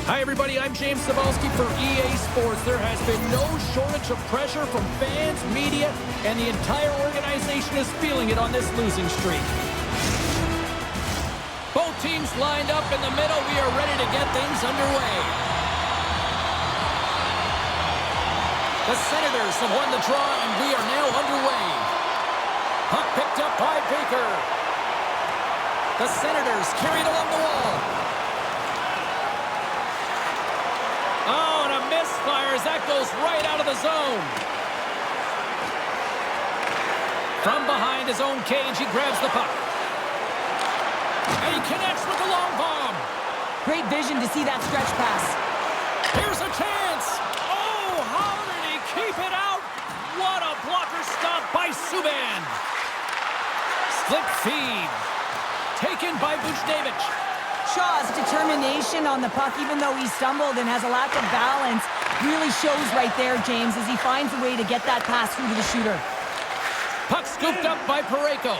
Hi, everybody. I'm James Cebulski for EA Sports. There has been no shortage of pressure from fans, media, and the entire organization is feeling it on this losing streak. Both teams lined up in the middle. We are ready to get things underway. The Senators have won the draw, and we are now underway. Puck picked up by Baker. The Senators carried along the wall. Oh, and a misfire as that goes right out of the zone. From behind his own cage, he grabs the puck. And he connects with the long bomb. Great vision to see that stretch pass. Here's a chance. Oh, how did he keep it out? What a blocker stop by Subban. Slip feed. Taken by Buchnevich. Shaw's determination on the puck, even though he stumbled and has a lack of balance, really shows right there, James, as he finds a way to get that pass through to the shooter. Puck scooped up by Parayko.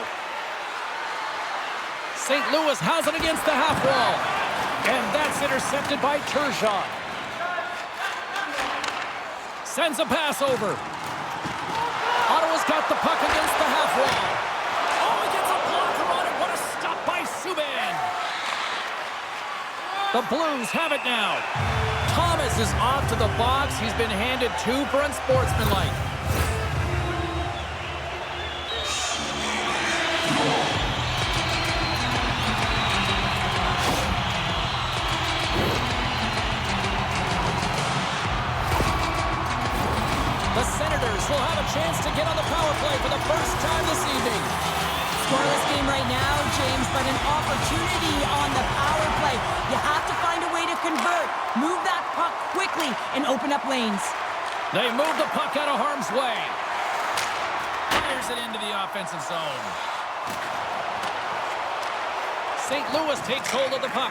St. Louis has it against the half wall. And that's intercepted by Turgeon. Sends a pass over. Ottawa's got the puck against the half wall. Oh, he gets a blocker on it. What a stop by Subban. The Blues have it now. Thomas is off to the box. He's been handed 2 for unsportsmanlike. The Senators will have a chance to get on the power play for the first time this evening. Scoreless game right now, James, but an opportunity on the power play. You have to find a way to convert. Move that puck quickly and open up lanes. They move the puck out of harm's way. Fires it into the offensive zone. St. Louis takes hold of the puck.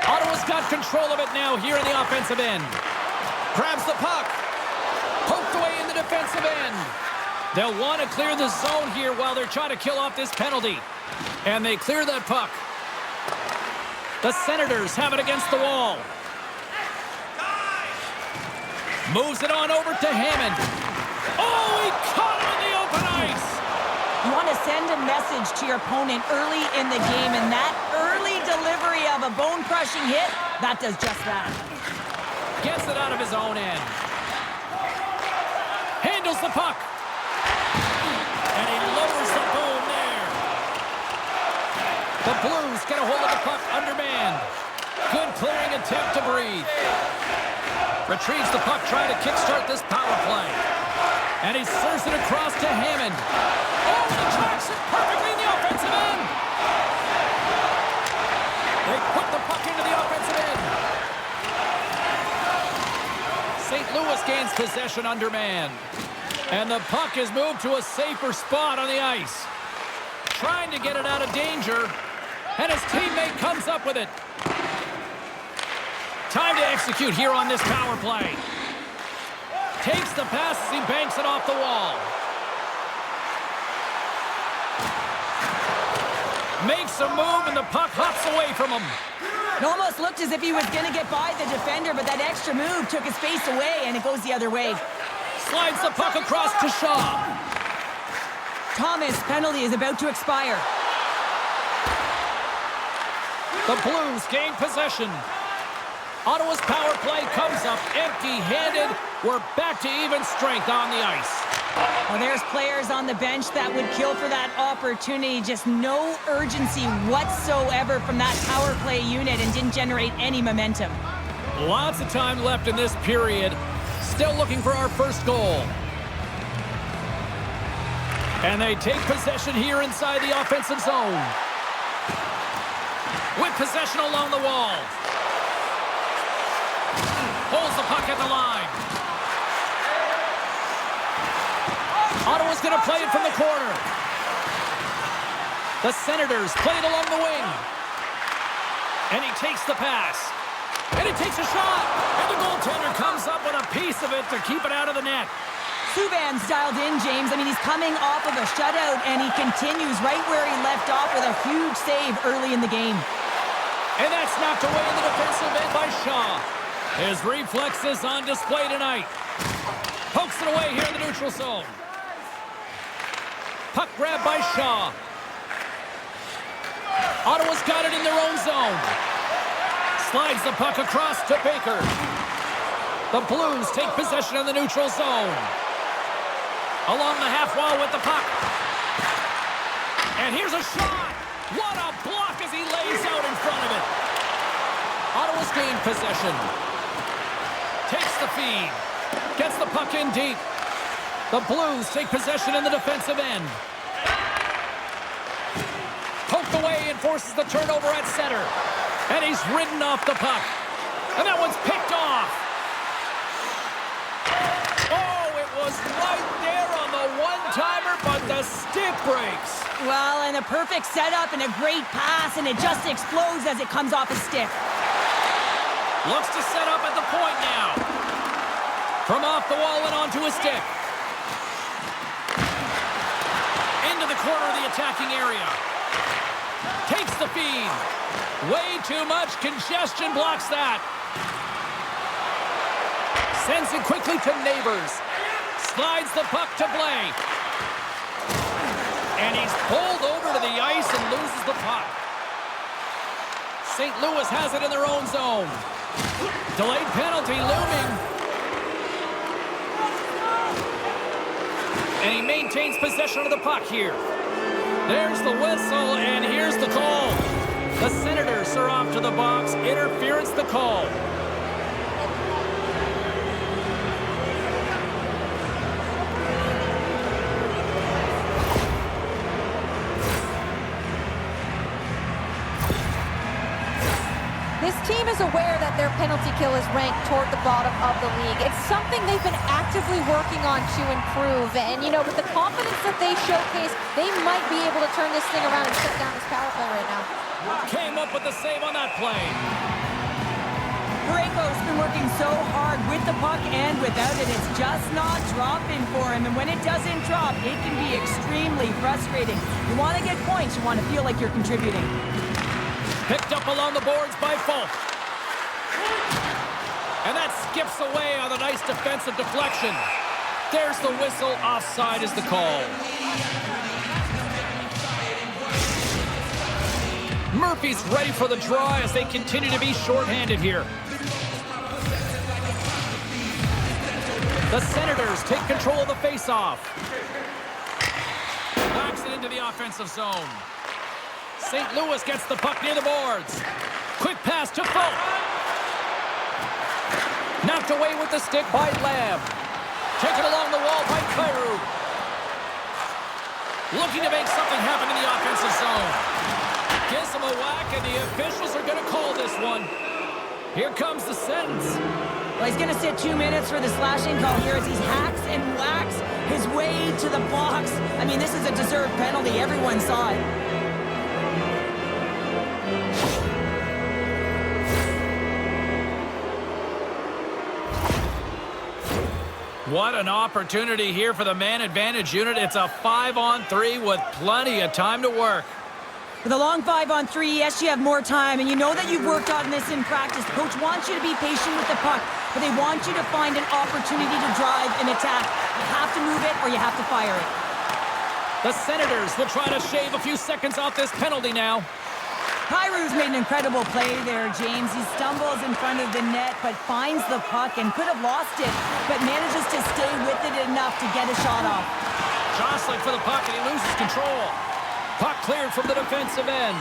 Ottawa's got control of it now here in the offensive end. Grabs the puck. Poked away in the defensive end. They'll want to clear the zone here while they're trying to kill off this penalty. And they clear that puck. The Senators have it against the wall. Moves it on over to Hammond. Oh, he caught it in the open ice. You want to send a message to your opponent early in the game, and that early delivery of a bone-crushing hit, that does just that. Gets it out of his own end. Handles the puck. And he lowers the boom there. The Blues get a hold of the puck undermanned. Good clearing attempt to breathe. Retrieves the puck, trying to kickstart this power play. And he serves it across to Hammond. Oh, he tracks it perfectly in the offensive end. They put the puck into the offensive end. St. Louis gains possession undermanned. And the puck is moved to a safer spot on the ice. Trying to get it out of danger. And his teammate comes up with it. Time to execute here on this power play. Takes the pass as he banks it off the wall. Makes a move and the puck hops away from him. It almost looked as if he was going to get by the defender, but that extra move took his face away, and it goes the other way. Slides the puck across to Shaw. Thomas' penalty is about to expire. The Blues gain possession. Ottawa's power play comes up empty-handed. We're back to even strength on the ice. Well, there's players on the bench that would kill for that opportunity. Just no urgency whatsoever from that power play unit and didn't generate any momentum. Lots of time left in this period. Still looking for our first goal. And they take possession here inside the offensive zone. With possession along the wall. Holds the puck at the line. Ottawa's going to play it from the corner. The Senators play it along the wing. And he takes the pass. And he takes a shot. And the goaltender comes up with a piece of it to keep it out of the net. Subban's dialed in, James. I mean, he's coming off of a shutout, and he continues right where he left off with a huge save early in the game. And that's knocked away in the defensive end by Shaw. His reflexes on display tonight. Pokes it away here in the neutral zone. Puck grab by Shaw. Ottawa's got it in their own zone. Slides the puck across to Baker. The Blues take possession in the neutral zone. Along the half wall with the puck. And here's a shot. What a block as he lays out in front of it. Ottawa's gained possession. Takes the feed. Gets the puck in deep. The Blues take possession in the defensive end. Poked away and forces the turnover at center. And he's ridden off the puck. And that one's picked off. Oh, it was right there on the one-timer, but the stick breaks. Well, and a perfect setup and a great pass, and it just explodes as it comes off his stick. Looks to set up at the point now. From off the wall and onto his stick. Into the corner of the attacking area. Takes the feed. Way too much congestion blocks that. Sends it quickly to Neighbors. Slides the puck to Blake. And he's pulled over to the ice and loses the puck. St. Louis has it in their own zone. Delayed penalty looming. And he maintains possession of the puck here. There's the whistle, and here's the call. The Senators are off to the box. Interference the call. This team is aware that their penalty kill is ranked toward the bottom of the league. It's something they've been actively working on to improve. And, you know, with the confidence that they showcase, they might be able to turn this thing around and shut down this power play right now. Came up with the save on that play. Parayko's been working so hard with the puck and without it. It's just not dropping for him. And when it doesn't drop, it can be extremely frustrating. You want to get points. You want to feel like you're contributing. Picked up along the boards by Folk. And that skips away on a nice defensive deflection. There's the whistle. Offside is the call. Murphy's ready for the draw as they continue to be shorthanded here. The Senators take control of the faceoff. Knocks it into the offensive zone. St. Louis gets the puck near the boards. Quick pass to Folk. Knocked away with the stick by Lamb. Taken along the wall by Kyrou. Looking to make something happen in the offensive zone. Gives him a whack, and the officials are going to call this one. Here comes the sentence. Well, he's going to sit 2 minutes for the slashing call here as he hacks and whacks his way to the box. I mean, this is a deserved penalty. Everyone saw it. What an opportunity here for the man advantage unit. It's a 5-on-3 with plenty of time to work. With a long 5-on-3, yes, you have more time, and you know that you've worked on this in practice. The coach wants you to be patient with the puck, but they want you to find an opportunity to drive and attack. You have to move it or you have to fire it. The Senators will try to shave a few seconds off this penalty now. Kyrou's made an incredible play there, James. He stumbles in front of the net, but finds the puck and could have lost it, but manages to stay with it enough to get a shot off. Jostling for the puck, and he loses control. Puck cleared from the defensive end.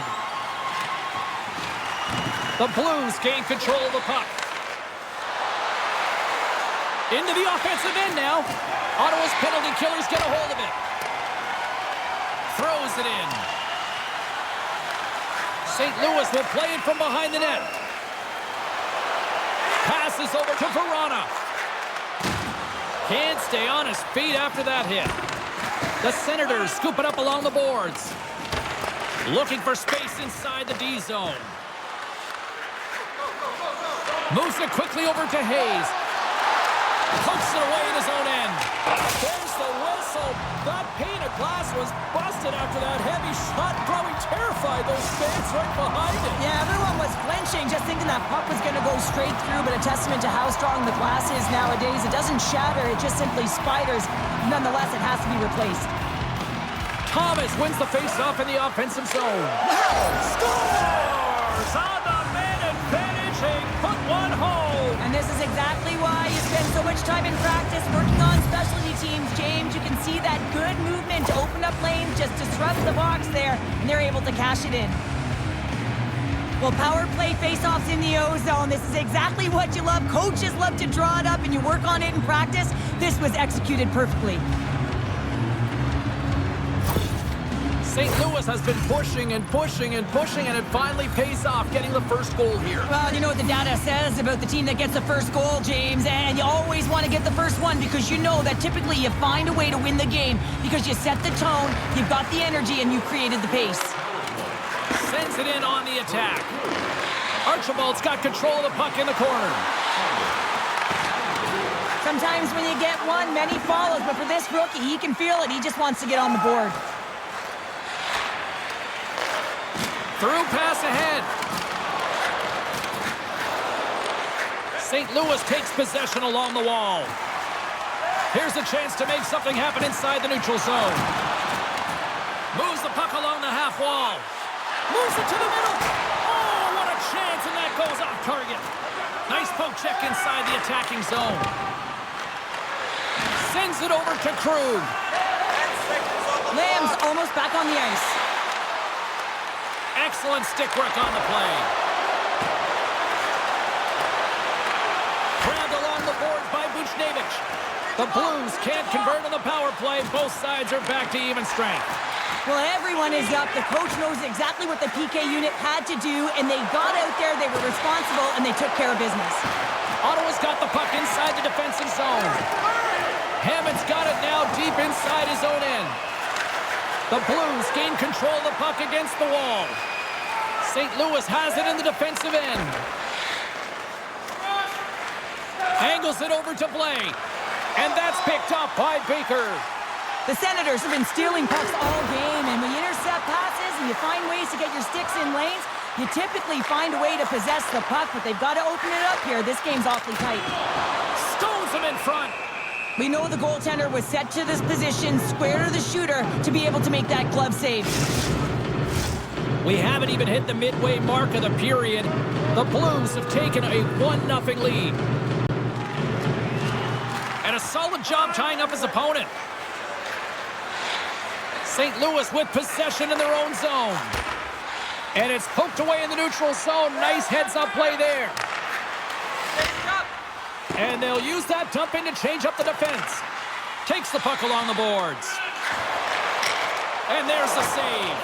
The Blues gain control of the puck. Into the offensive end now. Ottawa's penalty killers get a hold of it. Throws it in. St. Louis will play it from behind the net. Passes over to Verona. Can't stay on his feet after that hit. The Senators scoop it up along the boards. Looking for space inside the D zone. Moves it quickly over to Hayes. Pokes it away in his own end. There's the whistle. That pane of glass was busted after that heavy shot. Probably terrified those fans right behind it. Yeah, everyone was flinching, just thinking that puck was going to go straight through, but a testament to how strong the glass is nowadays. It doesn't shatter, it just simply spiders. Nonetheless, it has to be replaced. Thomas wins the face-off in the offensive zone. Scores on the man advantage. They put one home. And this is exactly why you spend so much time in practice working on specialty teams, James. You can see that good movement to open up lanes, just disrupt the box there, and they're able to cash it in. Well, power play face-offs in the O-zone. This is exactly what you love. Coaches love to draw it up, and you work on it in practice. This was executed perfectly. St. Louis has been pushing and pushing and pushing, and it finally pays off, getting the first goal here. Well, you know what the data says about the team that gets the first goal, James, and you always want to get the first one because you know that typically you find a way to win the game because you set the tone, you've got the energy, and you created the pace. Sends it in on the attack. Archibald's got control of the puck in the corner. Sometimes when you get one, many follows, but for this rookie, he can feel it. He just wants to get on the board. Through pass ahead. St. Louis takes possession along the wall. Here's a chance to make something happen inside the neutral zone. Moves the puck along the half wall. Moves it to the middle. Oh, what a chance, and that goes off target. Nice poke check inside the attacking zone. Sends it over to Krug. Lamb's almost back on the ice. Excellent stick work on the play. Grabbed along the boards by Buchnevich. The Blues can't convert on the power play. Both sides are back to even strength. Well, everyone is up. The coach knows exactly what the PK unit had to do, and they got out there, they were responsible, and they took care of business. Ottawa's got the puck inside the defensive zone. Hammond's got it now deep inside his own end. The Blues gain control of the puck against the wall. St. Louis has it in the defensive end. Angles it over to Blay. And that's picked up by Baker. The Senators have been stealing pucks all game, and when you intercept passes and you find ways to get your sticks in lanes, you typically find a way to possess the puck, but they've got to open it up here. This game's awfully tight. Stones him in front. We know the goaltender was set to this position, square to the shooter, to be able to make that glove save. We haven't even hit the midway mark of the period. The Blues have taken a 1-0 lead. And a solid job tying up his opponent. St. Louis with possession in their own zone. And it's poked away in the neutral zone. Nice heads-up play there. And they'll use that dumping to change up the defense. Takes the puck along the boards. And there's the save.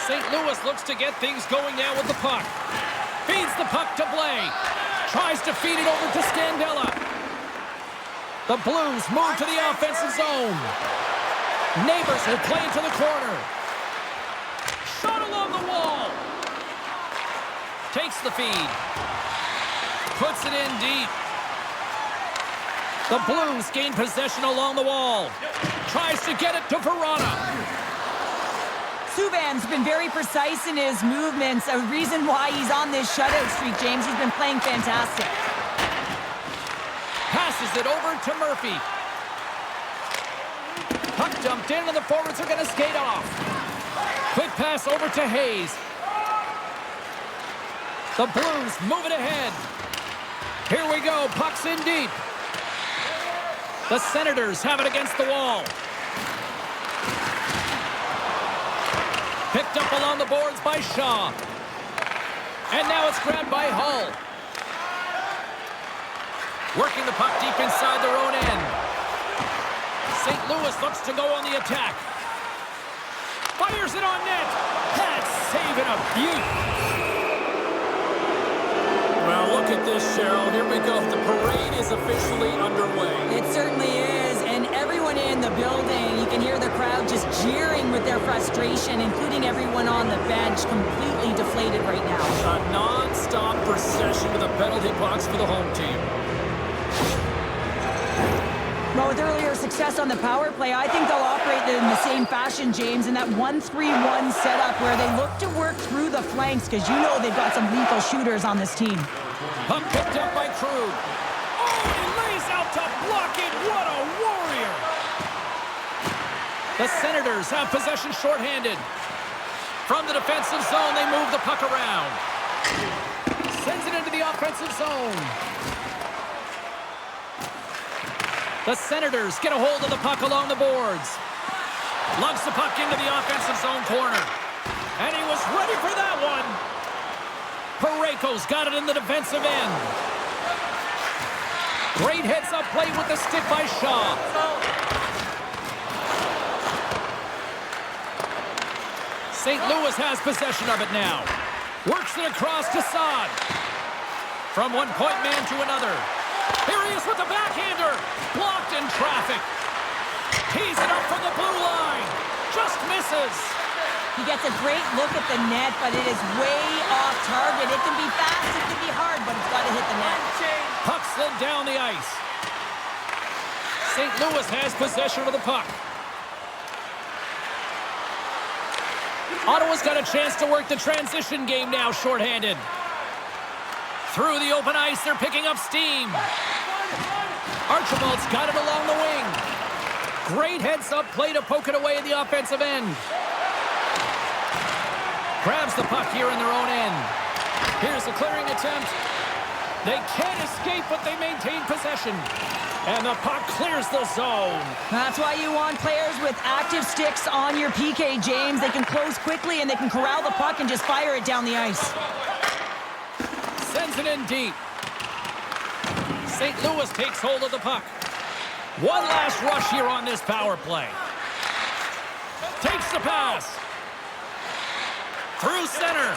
St. Louis looks to get things going now with the puck. Feeds the puck to Blake. Tries to feed it over to Scandella. The Blues move to the offensive zone. Neighbors will play into the corner. Shot along the wall. Takes the feed. Puts it in deep. The Blues gain possession along the wall. Tries to get it to Verona. Subban's been very precise in his movements. A reason why he's on this shutout streak, James. He's been playing fantastic. Passes it over to Murphy. Puck dumped in and the forwards are going to skate off. Quick pass over to Hayes. The Blues move it ahead. Here we go. Puck's in deep. The Senators have it against the wall. Picked up along the boards by Shaw. And now it's grabbed by Hull. Working the puck deep inside their own end. St. Louis looks to go on the attack. Fires it on net. That's saving a beaut. Well, look at this, Cheryl. Here we go. The parade is officially underway. It certainly is, and everyone in the building, you can hear the crowd just jeering with their frustration, including everyone on the bench, completely deflated right now. A non-stop procession to the penalty box for the home team. Well, with earlier success on the power play, I think they'll operate in the same fashion, James, in that 1-3-1 setup where they look to work through the flanks because you know they've got some lethal shooters on this team. Puck picked up by Krug. Oh, he lays out to block it. What a warrior. The Senators have possession shorthanded. From the defensive zone, they move the puck around. Sends it into the offensive zone. The Senators get a hold of the puck along the boards. Lugs the puck into the offensive zone corner. And he was ready for that one. Parayko's got it in the defensive end. Great heads-up play with the stick by Shaw. St. Louis has possession of it now. Works it across to Saad. From one point man to another. Here he is with the backhander. Blocked in traffic. Tees it up from the blue line. Just misses. He gets a great look at the net, but it is way off target. It can be fast, it can be hard, but it's got to hit the net. Puck slid down the ice. St. Louis has possession of the puck. Ottawa's got a chance to work the transition game now, shorthanded. Through the open ice, they're picking up steam. Archibald's got it along the wing. Great heads-up play to poke it away at the offensive end. Grabs the puck here in their own end. Here's the clearing attempt. They can't escape, but they maintain possession. And the puck clears the zone. That's why you want players with active sticks on your PK, James. They can close quickly and they can corral the puck and just fire it down the ice. Sends it in deep. St. Louis takes hold of the puck. One last rush here on this power play. Takes the pass. Through center.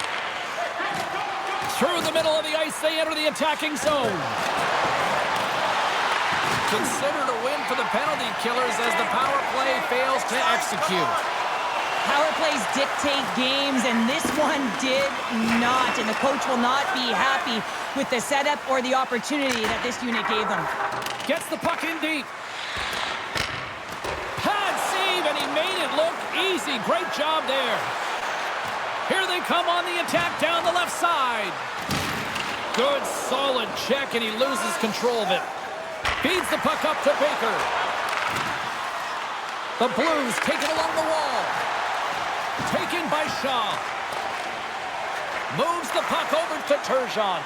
Through the middle of the ice, they enter the attacking zone. Considered a win for the penalty killers as the power play fails to execute. Power plays dictate games, and this one did not. And the coach will not be happy with the setup or the opportunity that this unit gave them. Gets the puck in deep. Pad save, and he made it look easy. Great job there. Here they come on the attack down the left side. Good, solid check, and he loses control of it. Feeds the puck up to Baker. The Blues take it along the wall. Taken by Shaw. Moves the puck over to Turgeon.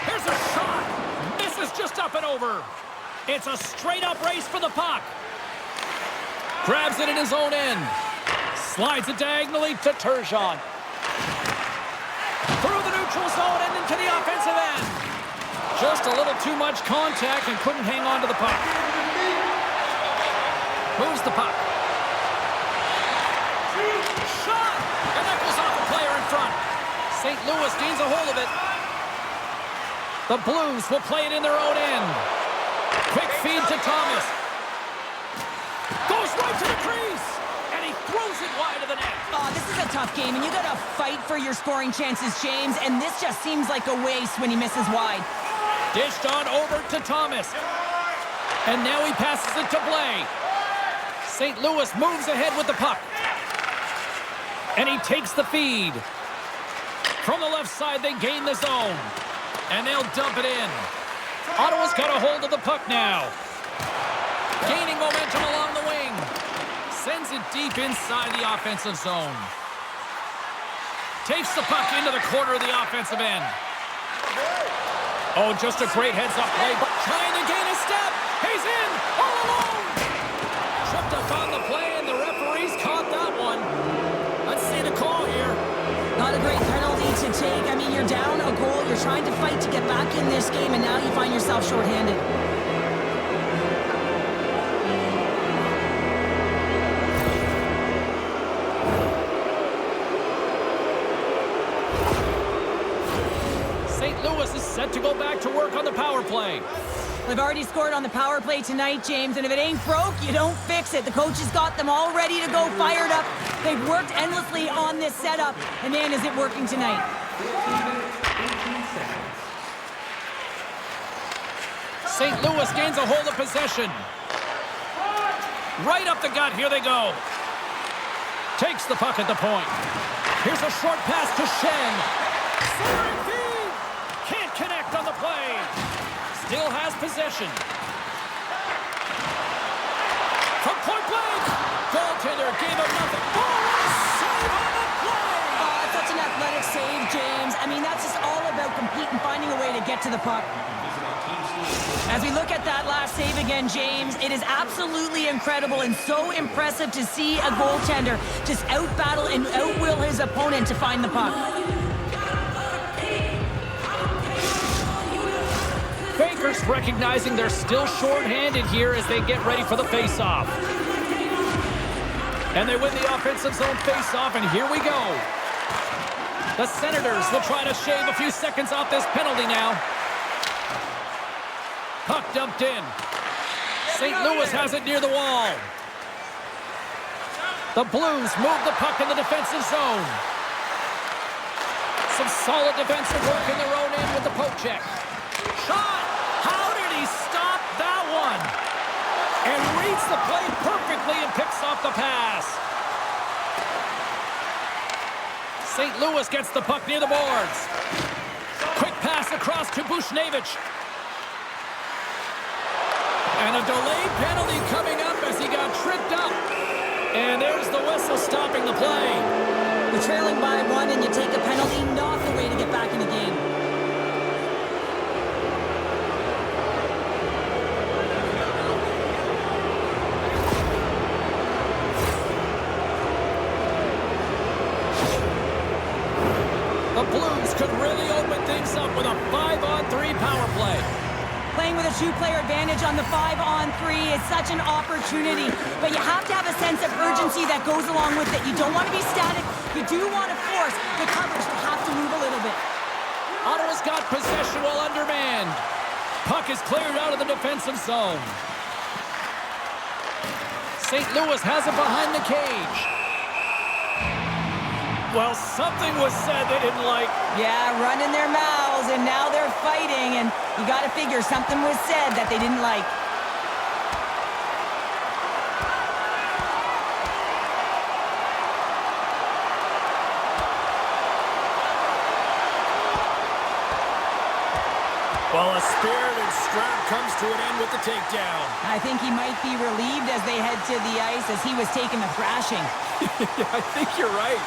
Here's a shot. Misses just up and over. It's a straight-up race for the puck. Grabs it in his own end. Slides it diagonally to Turgeon. Through the neutral zone and into the offensive end. Just a little too much contact and couldn't hang on to the puck. Moves the puck. Shot! And that goes off a player in front. St. Louis gains a hold of it. The Blues will play it in their own end. Quick feed to Thomas. Goes right to the crease. And he throws it wide of the net. Oh, this is a tough game, and you got to fight for your scoring chances, James. And this just seems like a waste when he misses wide. Dished on over to Thomas. And now he passes it to Blais. St. Louis moves ahead with the puck. And he takes the feed. From the left side, they gain the zone. And they'll dump it in. Ottawa's got a hold of the puck now. Gaining momentum along the wing. Sends it deep inside the offensive zone. Takes the puck into the corner of the offensive end. Oh, just a great heads-up play, but trying to gain a step. He's in, all alone. Tripped up on the play, and the referees caught that one. Let's see the call here. Not a great penalty to take. I mean, you're down a goal. You're trying to fight to get back in this game, and now you find yourself shorthanded. St. Louis is set to go back to work on the power play. They've already scored on the power play tonight, James, and if it ain't broke, you don't fix it. The coach has got them all ready to go, fired up. They've worked endlessly on this setup, and man, is it working tonight. St. Louis gains a hold of possession. Right up the gut, here they go. Takes the puck at the point. Here's a short pass to Shen. Centering feed. Can't connect on the play. Still has possession. From point blank. Goaltender gave him nothing. Oh, save on the play. Oh, such an athletic save, James. I mean, that's just all about competing, finding a way to get to the puck. As we look at that last save again, James, it is absolutely incredible and so impressive to see a goaltender just out-battle and out-will his opponent to find the puck. Baker's recognizing they're still short-handed here as they get ready for the face-off. And they win the offensive zone face-off, and here we go. The Senators will try to shave a few seconds off this penalty now. Puck dumped in. St. Louis has it near the wall. The Blues move the puck in the defensive zone. Some solid defensive work in their own end with the poke check. Shot! How did he stop that one? And reads the play perfectly and picks off the pass. St. Louis gets the puck near the boards. Quick pass across to Bushnevich. And a delayed penalty coming up as he got tripped up. And there's the whistle stopping the play. You're trailing by one and you take a penalty, not the way to get back in the game. The Blues could really open things up with a 5-on-3 power play. Playing with a two-player advantage on the 5-on-3 is such an opportunity, but you have to have a sense of urgency that goes along with it. You don't want to be static. You do want to force the coverage to have to move a little bit. Ottawa's got possession while undermanned. Puck is cleared out of the defensive zone. St. Louis has it behind the cage. Well, something was said they didn't like. Yeah, running their mouths, and now they're fighting, and you got to figure something was said that they didn't like. Well, a spirited scrap comes to an end with the takedown. I think he might be relieved as they head to the ice as he was taking a thrashing. Yeah, I think you're right.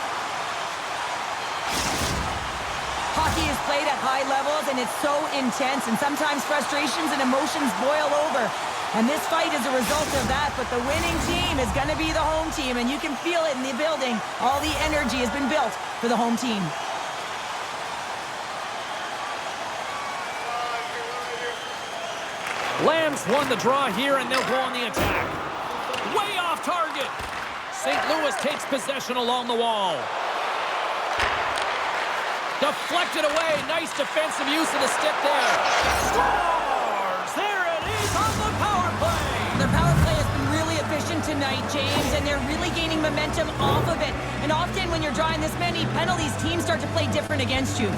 Hockey is played at high levels, and it's so intense, and sometimes frustrations and emotions boil over. And this fight is a result of that, but the winning team is going to be the home team, and you can feel it in the building. All the energy has been built for the home team. Lambs won the draw here, and they'll go on the attack. Way off target. St. Louis takes possession along the wall. Deflected away. Nice defensive use of the stick there. Scores! There it is on the power play. Their power play has been really efficient tonight, James, and they're really gaining momentum off of it. And often when you're drawing this many penalties, teams start to play different against you.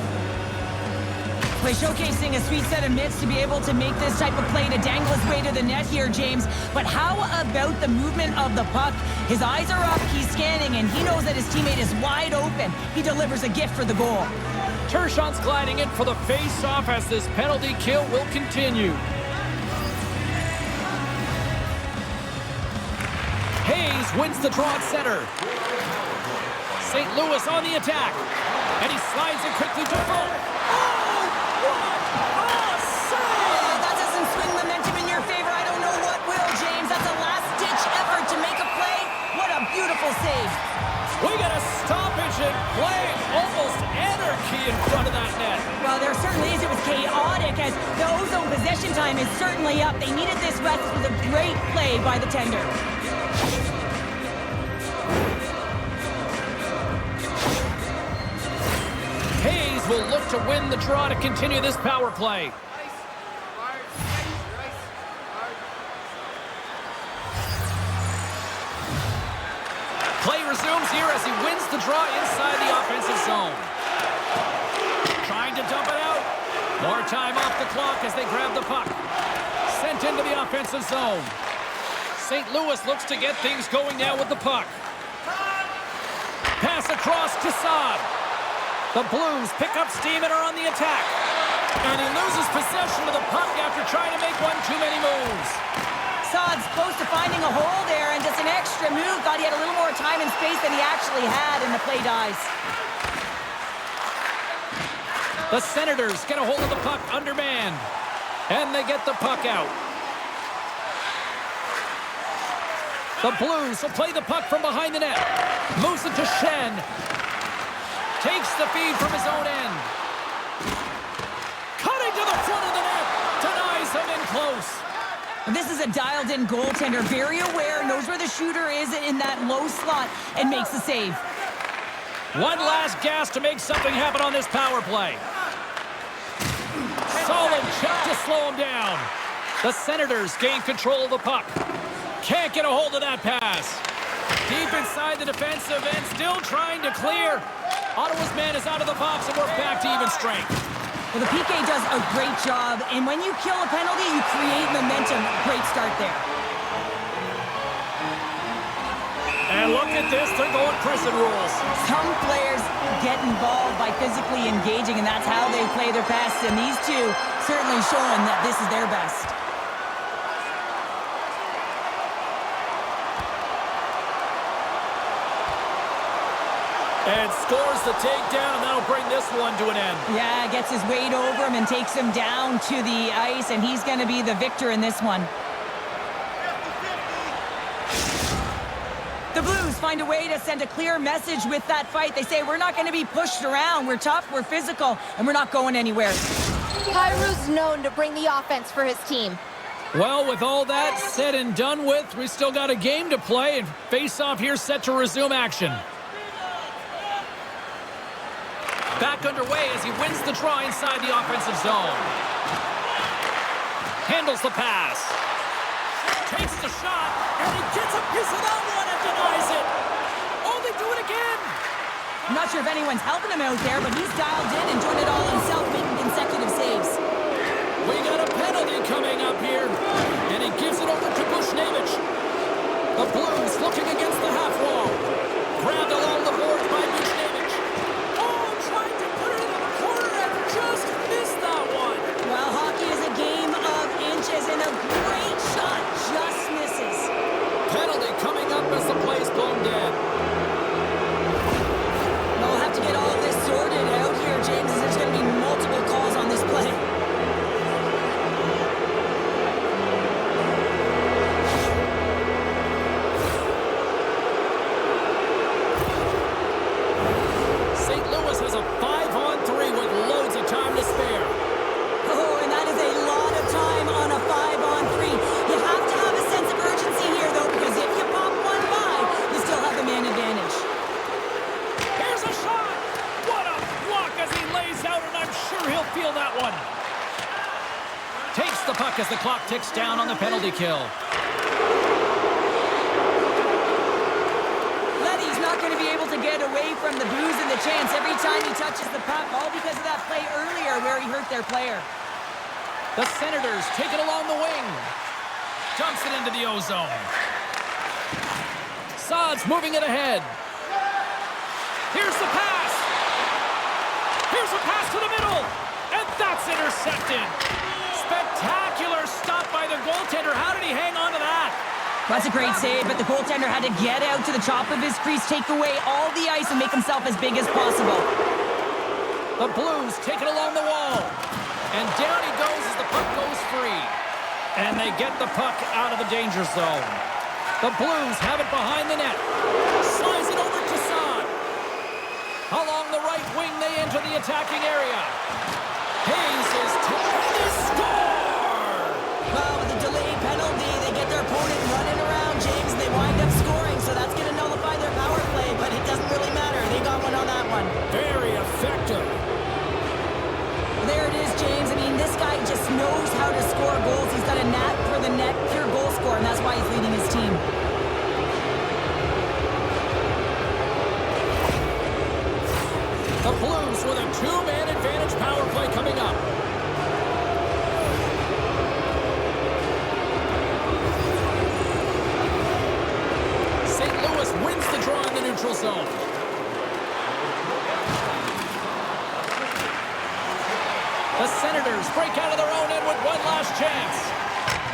By showcasing a sweet set of mitts to be able to make this type of play to dangle his way to the net here, James. But how about the movement of the puck? His eyes are up, he's scanning, and he knows that his teammate is wide open. He delivers a gift for the goal. Tershon's gliding in for the face-off as this penalty kill will continue. Hayes wins the draw at center. St. Louis on the attack. And he slides it quickly to Folk. That doesn't swing momentum in your favor. I don't know what will, James. That's a last-ditch effort to make a play. What a beautiful save. We got a stoppage in play. Almost anarchy in front of that net. Well, there certainly is. It was chaotic as the ozone possession time is certainly up. They needed this rest. It was a great play by the tender. Hayes will look to win the draw to continue this power play. Play resumes here as he wins the draw inside the offensive zone. Trying to dump it out. More time off the clock as they grab the puck. Sent into the offensive zone. St. Louis looks to get things going now with the puck. Pass across to Saad. The Blues pick up steam and are on the attack. And he loses possession of the puck after trying to make one too many moves. Saad's close to finding a hole there, and just an extra move. Thought he had a little more time and space than he actually had, and the play dies. The Senators get a hold of the puck undermanned. And they get the puck out. The Blues will play the puck from behind the net. Moves it to Shen. Takes the feed from his own end. Cutting to the front of the net. Denies him in close. This is a dialed-in goaltender, very aware, knows where the shooter is in that low slot, and makes the save. One last gas to make something happen on this power play. Solid check to slow him down. The Senators gain control of the puck. Can't get a hold of that pass. Deep inside the defensive end, still trying to clear. Ottawa's man is out of the box, and we're back to even strength. Well, the PK does a great job, and when you kill a penalty, you create momentum. Great start there. And look at this, they're going prison rules. Some players get involved by physically engaging, and that's how they play their best, and these two certainly showing that this is their best. And scores the takedown, and that'll bring this one to an end. Yeah, gets his weight over him and takes him down to the ice, and he's going to be the victor in this one. The Blues find a way to send a clear message with that fight. They say, we're not going to be pushed around. We're tough, we're physical, and we're not going anywhere. Kairu's known to bring the offense for his team. Well, with all that said and done with, we still got a game to play, and face-off here set to resume action. Back underway as he wins the draw inside the offensive zone. Handles the pass. Takes the shot, and he gets a piece of that one and denies it. Oh, they do it again. I'm not sure if anyone's helping him out there, but he's dialed in and doing it all himself, making consecutive saves. We got a penalty coming up here, and he gives it over to Bushnevich. The Blues looking against the half wall. Grabbed along the boards by Bushnevich. Oh, trying to put it in the corner and just missed that one. Well, hockey the puck as the clock ticks down on the penalty kill. Letty's not going to be able to get away from the booze and the chance every time he touches the puck, all because of that play earlier where he hurt their player. The Senators take it along the wing. Dumps it into the O-zone. S.O.A.C.J.V moving it ahead. Here's the pass. Here's a pass to the middle. And that's intercepted. Spectacular stop by the goaltender. How did he hang on to that? That's a great save, but the goaltender had to get out to the top of his crease, take away all the ice, and make himself as big as possible. The Blues take it along the wall. And down he goes as the puck goes free. And they get the puck out of the danger zone. The Blues have it behind the net. Slides it over to S.O.A.C.J.V. Along the right wing, they enter the attacking area. Hayes is tipped. They score! Well, with the delayed penalty, they get their opponent running around, James, and they wind up scoring, so that's going to nullify their power play, but it doesn't really matter. They got one on that one. Very effective. There it is, James. I mean, this guy just knows how to score goals. He's got a knack for the net, pure goal scorer, and that's why he's leading his team. The Blues with a two-man advantage power play coming up. St. Louis wins the draw in the neutral zone. The Senators break out of their own end with one last chance.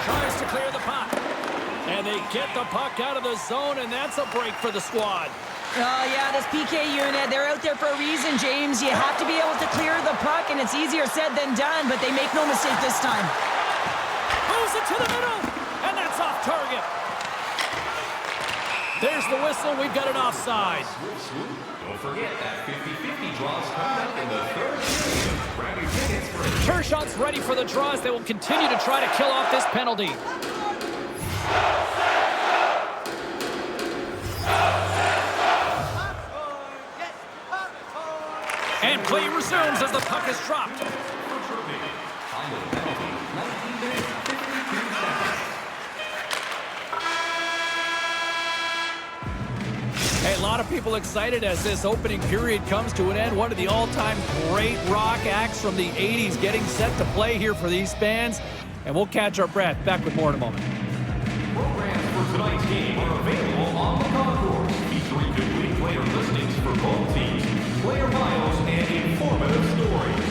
Tries to clear the puck. And they get the puck out of the zone, and that's a break for the squad. Oh, yeah, this PK unit, they're out there for a reason, James. You have to be able to clear the puck, and it's easier said than done, but they make no mistake this time. Moves it to the middle, and that's off target. There's the whistle. We've got an offside. Don't forget that 50-50 draws coming up in the third period. Grab your tickets for it. Kershawn's ready for the draws. They will continue to try to kill off this penalty. And play resumes as the puck is dropped. Final penalty, 19 minutes, 52 seconds. Hey, a lot of people excited as this opening period comes to an end. One of the all-time great rock acts from the 80s getting set to play here for these fans. And we'll catch our breath. Back with more in a moment. Programs for tonight's game are available on the concourse, featuring complete player listings for both teams, player bios, and informative stories.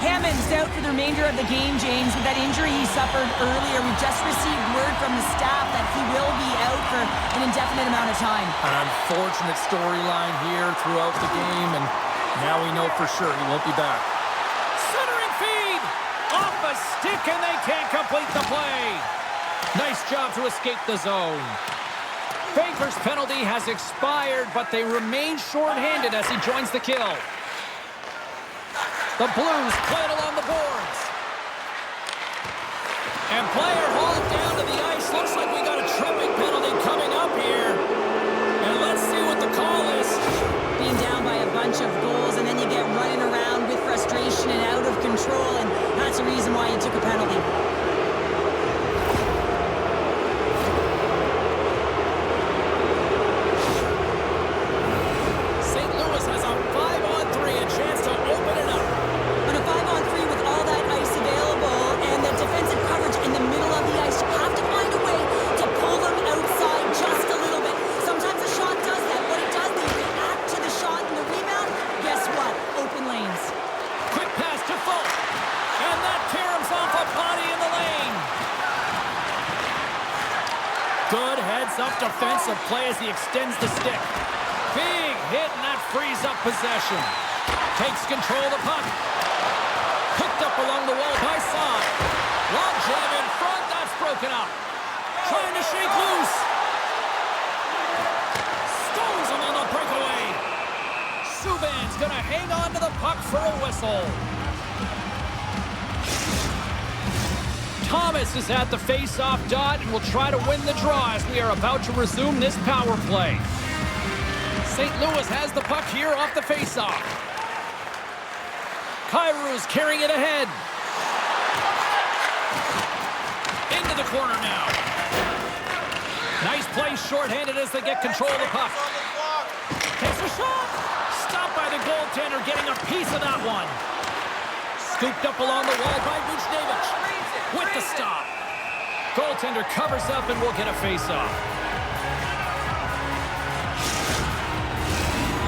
Hammond's out for the remainder of the game, James, with that injury he suffered earlier. We just received word from the staff that he will be out for an indefinite amount of time. An unfortunate storyline here throughout the game, and now we know for sure he won't be back. Centering feed! Off a stick, and they can't complete the play. Nice job to escape the zone. Baker's penalty has expired, but they remain short-handed as he joins the kill. The Blues play it along the boards. And player hauled down to the ice. Looks like we got a tripping penalty coming up here. And let's see what the call is. Being down by a bunch of goals, and then you get running around with frustration and out of control, and that's the reason why you took a penalty. St. Louis has a 5-on-3, a chance to open it up. On a 5-on-3 with all that ice available and the defensive coverage in the middle of the ice, you have to find a way to pull them outside just a little bit. Sometimes a shot does that. What it does, they react to the shot and the rebound. Guess what? Open lanes. Quick pass to Fulk. And that caroms off a body in the lane. Good heads-up defensive play as he extends the stick. Big hit, and that frees up possession. Takes control of the puck. Picked up along the wall by Saad. Long jam in front, that's broken up. Trying to shake loose. Stones him on the breakaway. Subban's gonna hang on to the puck for a whistle. Thomas is at the face-off dot and will try to win the draw as we are about to resume this power play. St. Louis has the puck here off the face-off. Kairu's carrying it ahead. Into the corner now. Nice play shorthanded as they get control of the puck. Takes a shot. Stopped by the goaltender, getting a piece of that one. Scooped up along the wall by Buchnevich. With the stop. Goaltender covers up and will get a face-off.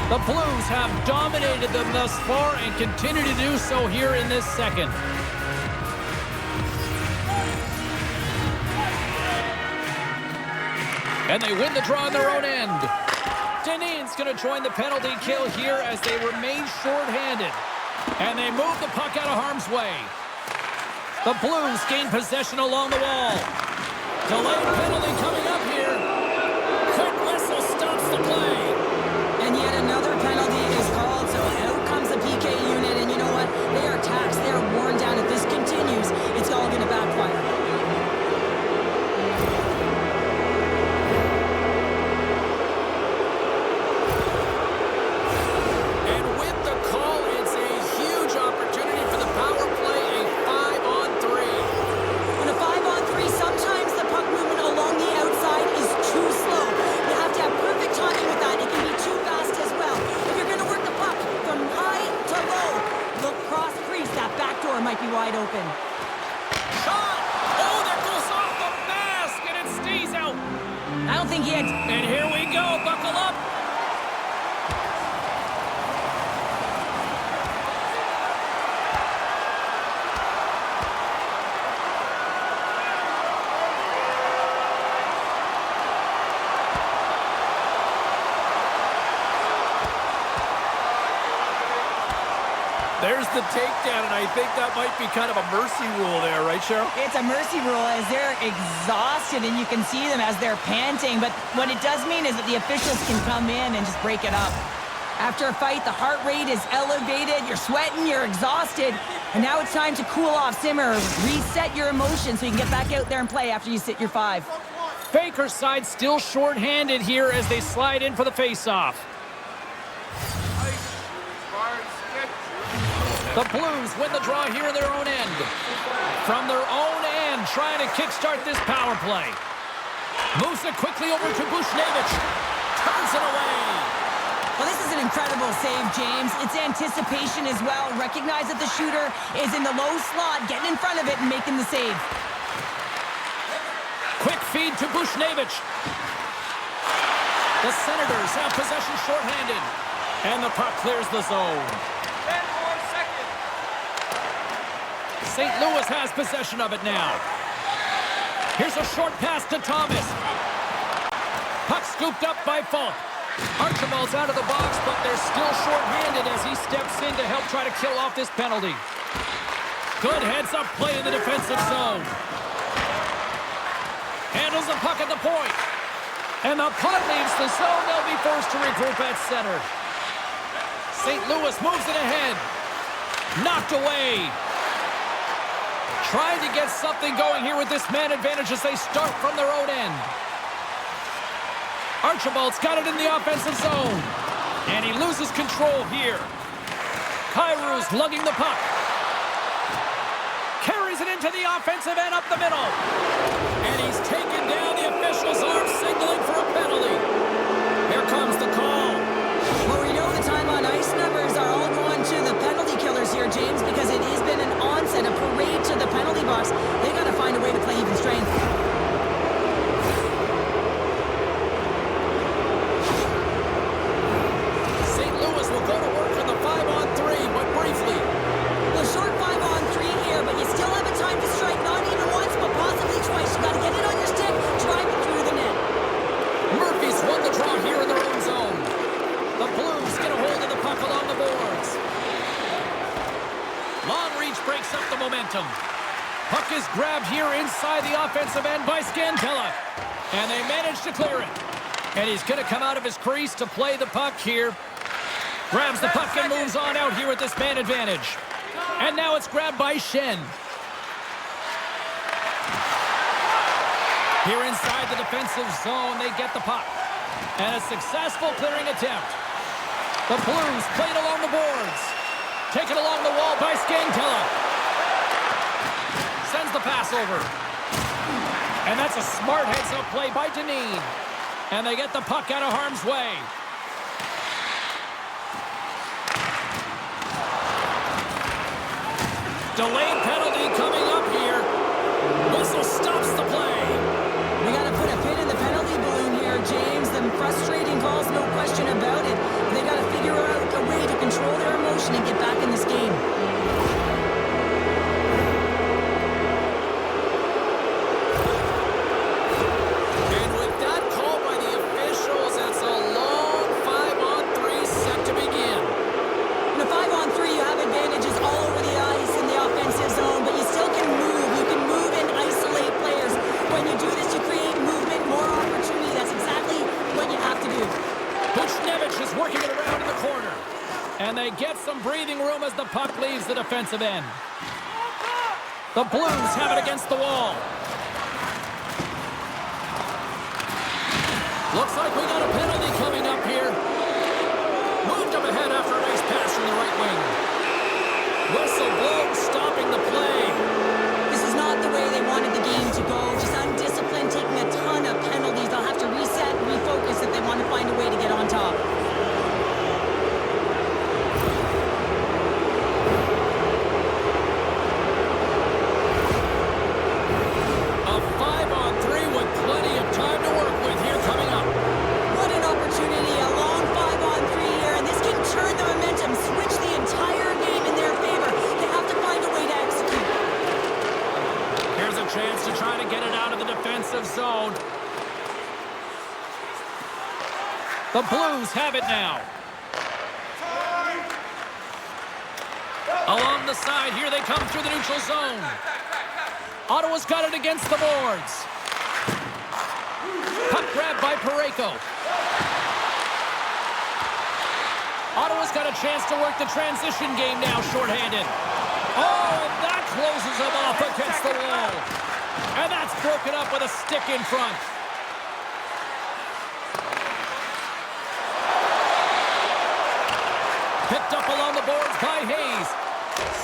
The Blues have dominated them thus far and continue to do so here in this second. And they win the draw on their own end. Denin's going to join the penalty kill here as they remain short-handed. And they move the puck out of harm's way. The Blues gain possession along the wall. Delayed penalty coming up here. Quick whistle stops the play. And yet another penalty is called, so out comes the PK unit, and you know what? They are taxed, they are worn down. If this continues, it's all going to backfire. And with the call, it's a huge opportunity for the power play, a 5-on-3. On a 5-on-3, sometimes the puck movement along the outside is too slow. You have to have perfect timing with that. It can be too fast as well. If you're going to work the puck from high to low, look cross crease. That back door might be wide open. Shot! Oh, that goes off the mask, and it stays out. I don't think he had... And here we go. Buckle up. There's the takedown, and I think that might be kind of a mercy rule there, right, Cheryl? It's a mercy rule as they're exhausted, and you can see them as they're panting. But what it does mean is that the officials can come in and just break it up. After a fight, the heart rate is elevated, you're sweating, you're exhausted, and now it's time to cool off, simmer, reset your emotions so you can get back out there and play after you sit your 5. Baker's side still short-handed here as they slide in for the face-off. The Blues win the draw here in their own end. From their own end, trying to kickstart this power play. Moves it quickly over to Buchnevich. Turns it away. Well, this is an incredible save, James. It's anticipation as well. Recognize that the shooter is in the low slot, getting in front of it and making the save. Quick feed to Buchnevich. The Senators have possession shorthanded. And the puck clears the zone. 10 more seconds. St. Louis has possession of it now. Here's a short pass to Thomas. Puck scooped up by Falk. Archibald's out of the box, but they're still short-handed as he steps in to help try to kill off this penalty. Good heads-up play in the defensive zone. Handles the puck at the point. And the puck leaves the zone. They'll be forced to regroup at center. St. Louis moves it ahead. Knocked away. Trying to get something going here with this man advantage as they start from their own end. Archibald's got it in the offensive zone. And he loses control here. Kairu's lugging the puck. Carries it into the offensive end up the middle. And he's taken down. The officials are signaling for a penalty. Here comes the call. Well, we know the time on ice numbers are all going to the penalty killers here, James, because it has been an onset, a parade to the penalty box. They got to find a way to play even strength. St. Louis will go to work on the 5-on-3, but briefly. Well, short 5-on-3 here, but you still have a time to strike, not even once, but possibly twice. You got to get it on your stick, drive it through the net. Murphy's won the draw here in their own zone. The Blues get a hold of the puck along the boards. Long reach breaks up the momentum. Puck is grabbed here inside the offensive end by Scantella. And they manage to clear it. And he's going to come out of his crease to play the puck here. Grabs the puck and moves on out here with this man advantage. And now it's grabbed by Shen. Here inside the defensive zone, they get the puck. And a successful clearing attempt. The Blues played along the boards. Taken along the wall by Scantella. Sends the pass over. And that's a smart heads-up play by Deneen. And they get the puck out of harm's way. Delayed penalty coming up here. Whistle stops the play. We got to put a pin in the penalty balloon here, James. Them frustrating calls, no question about it. They got to figure out a way to control their emotion and get back in this game. And with that call by the officials, it's a long 5-on-3 set to begin. In a 5-on-3, you have advantages all over the ice in the offensive zone, but you still can move. You can move and isolate players. When you do this, you create movement, more opportunity. That's exactly what you have to do. Buchnevich is working it around in the corner. And they get some breathing room as the puck leaves the defensive end. The Blues have it against the wall. Looks like we got a penalty coming up here. Moved up ahead after a nice pass from the right wing. Whistle blown, stopping the play. This is not the way they wanted the game to go. Just undisciplined, taking a ton of penalties. They'll have to reset and refocus if they want to find a way to get on top. A 5-on-3 with plenty of time to work with here coming up. What an opportunity, a long 5-on-3 here, and this can turn the momentum, switch the entire game in their favor. They have to find a way to execute. Here's a chance to try to get it out of the defensive zone. The Blues have it now. Along the side, here they come through the neutral zone. Ottawa's got it against the boards. Puck grab by Parayko. Ottawa's got a chance to work the transition game now, shorthanded. Oh, and that closes him off against the wall. And that's broken up with a stick in front. Picked up along the boards by Hayes.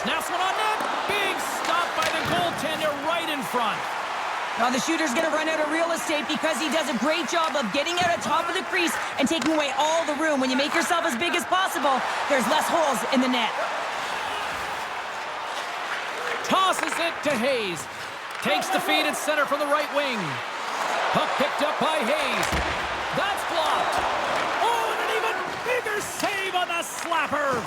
Snaps one on net. Big stop by the goaltender right in front. Now the shooter's going to run out of real estate because he does a great job of getting out on top of the crease and taking away all the room. When you make yourself as big as possible, there's less holes in the net. Tosses it to Hayes. Takes the feed at center from the right wing. Puck picked up by Hayes. That's blocked. Oh, and an even bigger save on the slapper.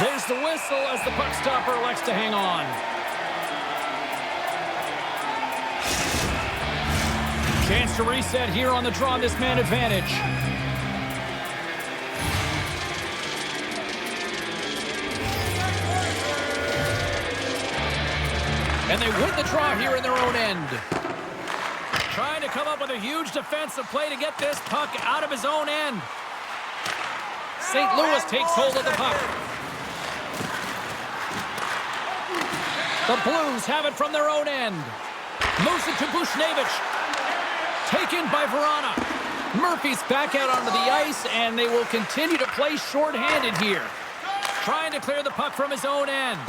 There's the whistle as the puck stopper elects to hang on. Chance to reset here on the draw on this man advantage. And they win the draw here in their own end. Trying to come up with a huge defensive play to get this puck out of his own end. St. Louis takes hold of the puck. The Blues have it from their own end. Moves it to Bushnevich. Taken by Verana. Murphy's back out onto the ice, and they will continue to play shorthanded here. Trying to clear the puck from his own end.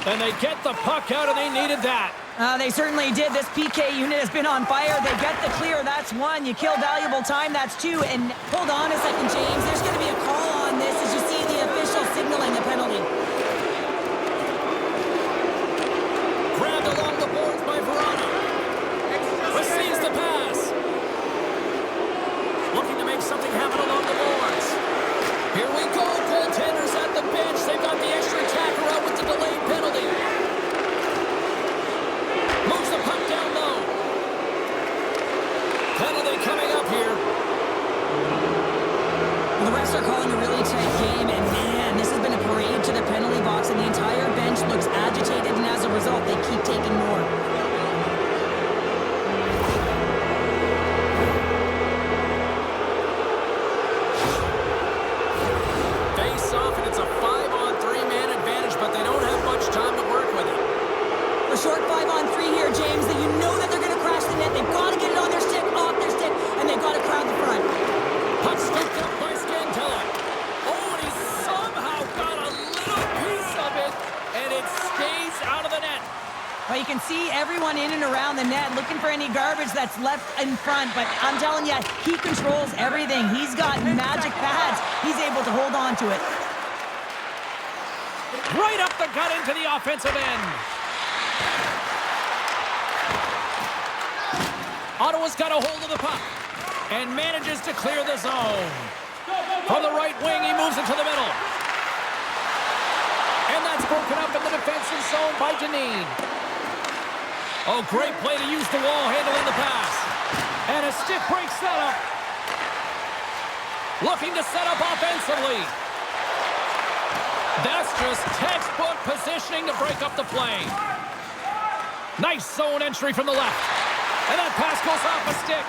And they get the puck out, and they needed that. They certainly did. This PK unit has been on fire. They get the clear. That's one. You kill valuable time. That's two. And hold on a second, James. There's going to be a call on this as you see the official signaling the penalty. Grabbed along the boards by Verana. Receives the pass. Looking to make something happen along the boards. Here we go. Goaltenders at the bench. They've got the extra attacker out with the delayed penalty. Moves the puck down low. Penalty coming up here. Well, the refs are calling a really tight game, and man, this has been a parade to the penalty box, and the entire bench looks agitated, and as a result, they keep taking more. Face off, and it's a 5-on-3 man advantage, but they don't have much time to work with it. A short 5-on-3 here, James, that you know that they're going to crash the net. They've got to get it on their stick, off their stick, and they've got to crowd the front. Puck scooped up by Scantella. Oh, and he somehow got a little piece of it, and it stays out of the net. Well, you can see everyone in and around the net looking for any garbage that's left in front, but I'm telling you, he controls everything. He's got magic pads. He's able to hold on to it. Right up the gut into the offensive end. Ottawa's got a hold of the puck and manages to clear the zone. From the right wing, he moves it to the middle. And that's broken up in the defensive zone by Deneen. Oh, great play to use the wall handling the pass. And a stick breaks that up. Looking to set up offensively. That's just textbook positioning to break up the play. Nice zone entry from the left. And that pass goes off a stick.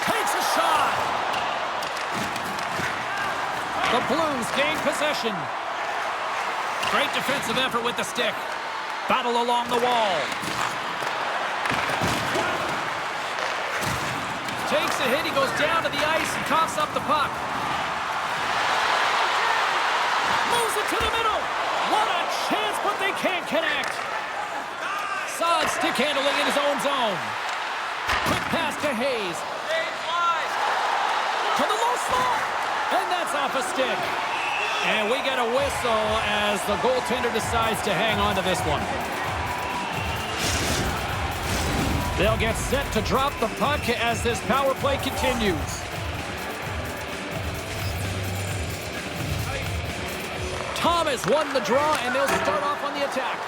Takes a shot. The Blues gain possession. Great defensive effort with the stick. Battle along the wall. Takes a hit. He goes down to the ice and coughs up the puck. Moves it to the middle. What a chance, but they can't connect. Solid stick handling in his own zone. Quick pass to Hayes. To the low slot. And that's off a stick. And we get a whistle as the goaltender decides to hang on to this one. They'll get set to drop the puck as this power play continues. Thomas won the draw, and they'll start off on the attack.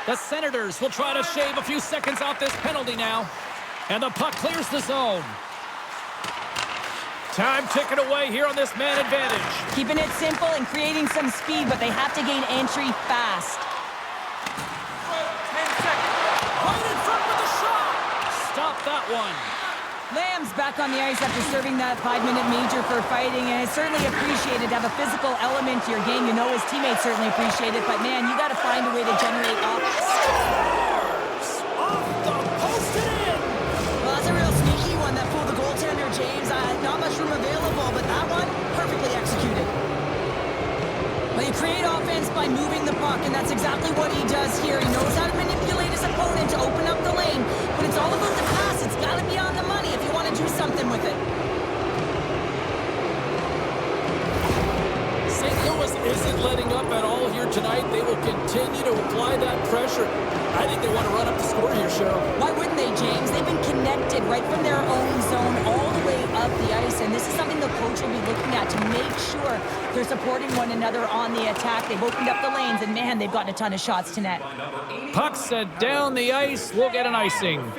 The Senators will try to shave a few seconds off this penalty now. And the puck clears the zone. Time ticking away here on this man advantage. Keeping it simple and creating some speed, but they have to gain entry fast. 10 seconds. Right in front with the shot. Stop that one. Lamb's back on the ice after serving that 5-minute major for fighting, and it's certainly appreciated to have a physical element to your game. You know his teammates certainly appreciate it, but man, you got to find a way to generate offense. Off the post and in. Well, that's a real sneaky one that fooled the goaltender, James. Not much room available, but that one, perfectly executed. Well, you create offense by moving the puck, and that's exactly what he does here. He knows how to manipulate his opponent to open up the lane, but it's all about the pass. It's got to be on the money if you want to do something with it. St. Louis isn't letting up at all here tonight. They will continue to apply that pressure. I think they want to run up the score here, Cheryl. Why wouldn't they, James? They've been connected right from their own zone all the way up of the ice, and this is something the coach will be looking at to make sure they're supporting one another on the attack. They've opened up the lanes, and man, they've gotten a ton of shots to net. Puck set down the ice. We'll get an icing.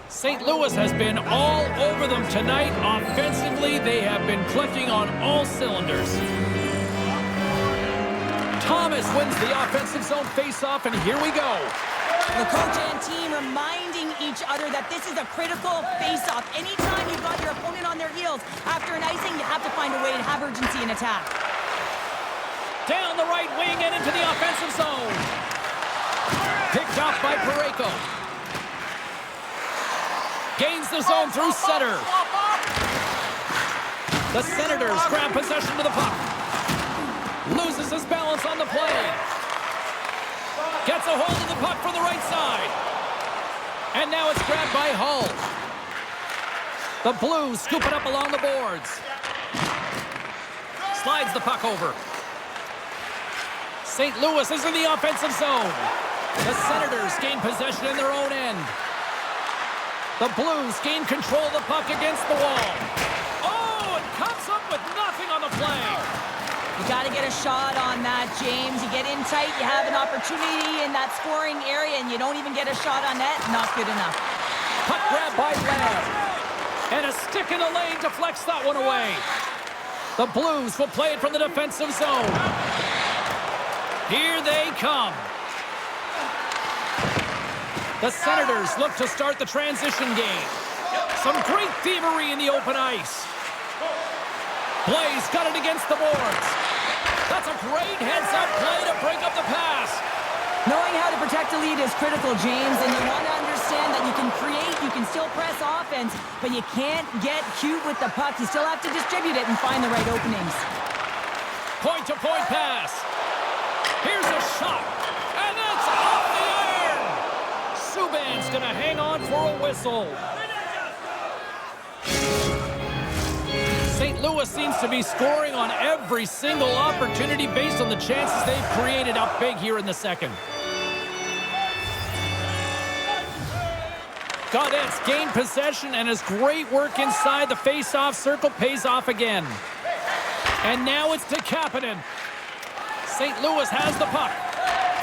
St. Louis has been all over them tonight. Offensively, they have been clicking on all cylinders. Thomas wins the offensive zone faceoff, and here we go. The coach and team reminding each other that this is a critical face-off. Anytime you've got your opponent on their heels after an icing, you have to find a way to have urgency in attack. Down the right wing and into the offensive zone. Picked off by Parayko. Gains the zone through center. The Senators grab possession to the puck. Loses his balance on the play. Gets a hold of the puck from the right side. And now it's grabbed by Hull. The Blues scoop it up along the boards. Slides the puck over. St. Louis is in the offensive zone. The Senators gain possession in their own end. The Blues gain control of the puck against the wall. Oh, and comes up with nothing on the play. You got to get a shot on that, James. You get in tight, you have an opportunity in that scoring area, and you don't even get a shot on net. Not good enough. Puck grab by Lamb. And a stick in the lane deflects that one away. The Blues will play it from the defensive zone. Here they come. The Senators look to start the transition game. Some great thievery in the open ice. Blaze got it against the boards. That's a great heads-up play to break up the pass. Knowing how to protect a lead is critical, James, and you want to understand that you can create, you can still press offense, but you can't get cute with the puck. You still have to distribute it and find the right openings. Point-to-point pass. Here's a shot, and it's off the iron. Subban's going to hang on for a whistle. St. Louis seems to be scoring on every single opportunity based on the chances they've created up big here in the second. Gaudette's gained possession, and his great work inside the face-off circle pays off again. And now it's to Kapanen. St. Louis has the puck.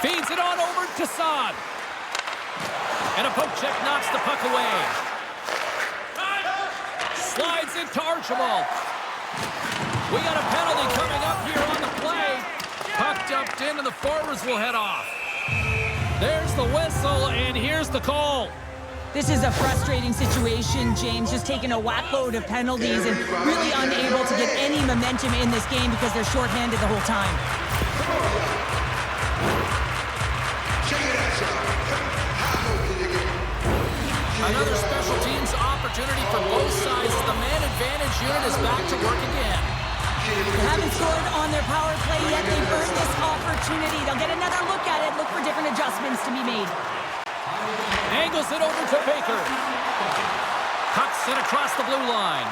Feeds it on over to Saad. And a poke check knocks the puck away. Slides it to Archibald. We got a penalty coming up here on the play. Puck dumped in, and the forwards will head off. There's the whistle, and here's the call. This is a frustrating situation, James, just taking a whack load of penalties and really unable to get any momentum in this game because they're shorthanded the whole time. Another special teams opportunity for both sides. The man advantage unit is back to work again. They haven't scored on their power play yet. They've earned this opportunity. They'll get another look at it, look for different adjustments to be made. Angles it over to Baker. Puck sent across the blue line.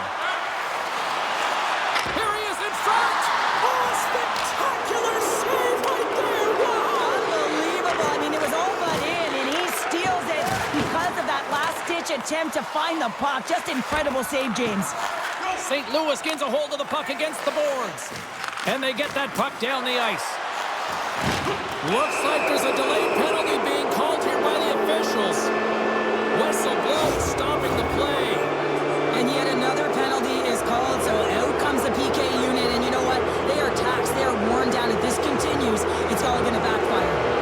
Here he is in front. Oh, spectacular save right there. Wow. Unbelievable. I mean, it was all but in, and he steals it because of that last-ditch attempt to find the puck. Just incredible save, James. St. Louis gains a hold of the puck against the boards. And they get that puck down the ice. Looks like there's a delayed penalty being called here by the officials. Whistle blows, stopping the play. And yet another penalty is called, so out comes the PK unit. And you know what? They are taxed. They are worn down. If this continues, it's all going to backfire.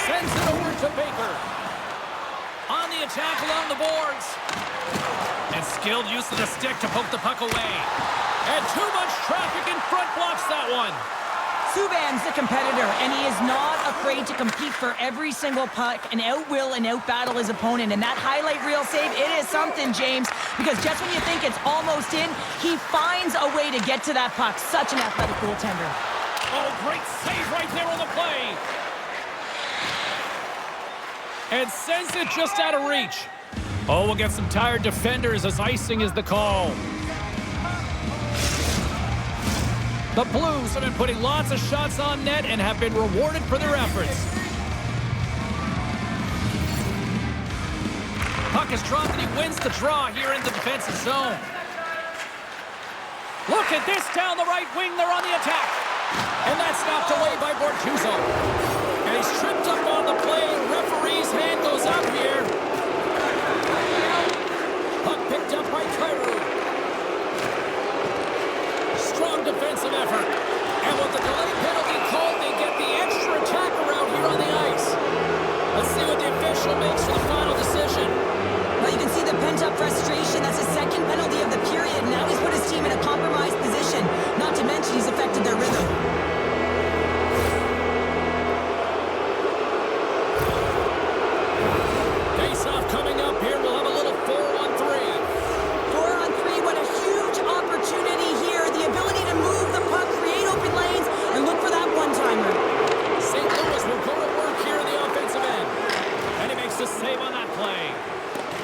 Sends it over to Baker. On the attack along the boards. And skilled use of the stick to poke the puck away. And too much traffic in front blocks that one. Subban's the competitor, and he is not afraid to compete for every single puck and outwill and outbattle his opponent. And that highlight reel save, it is something, James, because just when you think it's almost in, he finds a way to get to that puck. Such an athletic goaltender. Oh, great save right there on the play. And sends it just out of reach. Oh, we'll get some tired defenders as icing is the call. The Blues have been putting lots of shots on net and have been rewarded for their efforts. Puck is dropped and he wins the draw here in the defensive zone. Look at this down the right wing. They're on the attack. And that's knocked away by Bortuzzo. And he's tripped up on the play. Referee's hand goes up here. Puck picked up by Kyrou. Strong defensive effort. And with the delay penalty called, they get the extra attacker out here on the ice. Let's see what the official makes for the final decision. Well, you can see the pent-up frustration. That's his second penalty of the period. Now he's put his team in a compromised position. Not to mention he's affected their rhythm. Face-off coming up here. We'll have a little 4-on-3. 4-on-3, what a huge opportunity here. The ability to move the puck, create open lanes, and look for that one-timer. St. Louis will go to work here in the offensive end. And he makes the save on that play.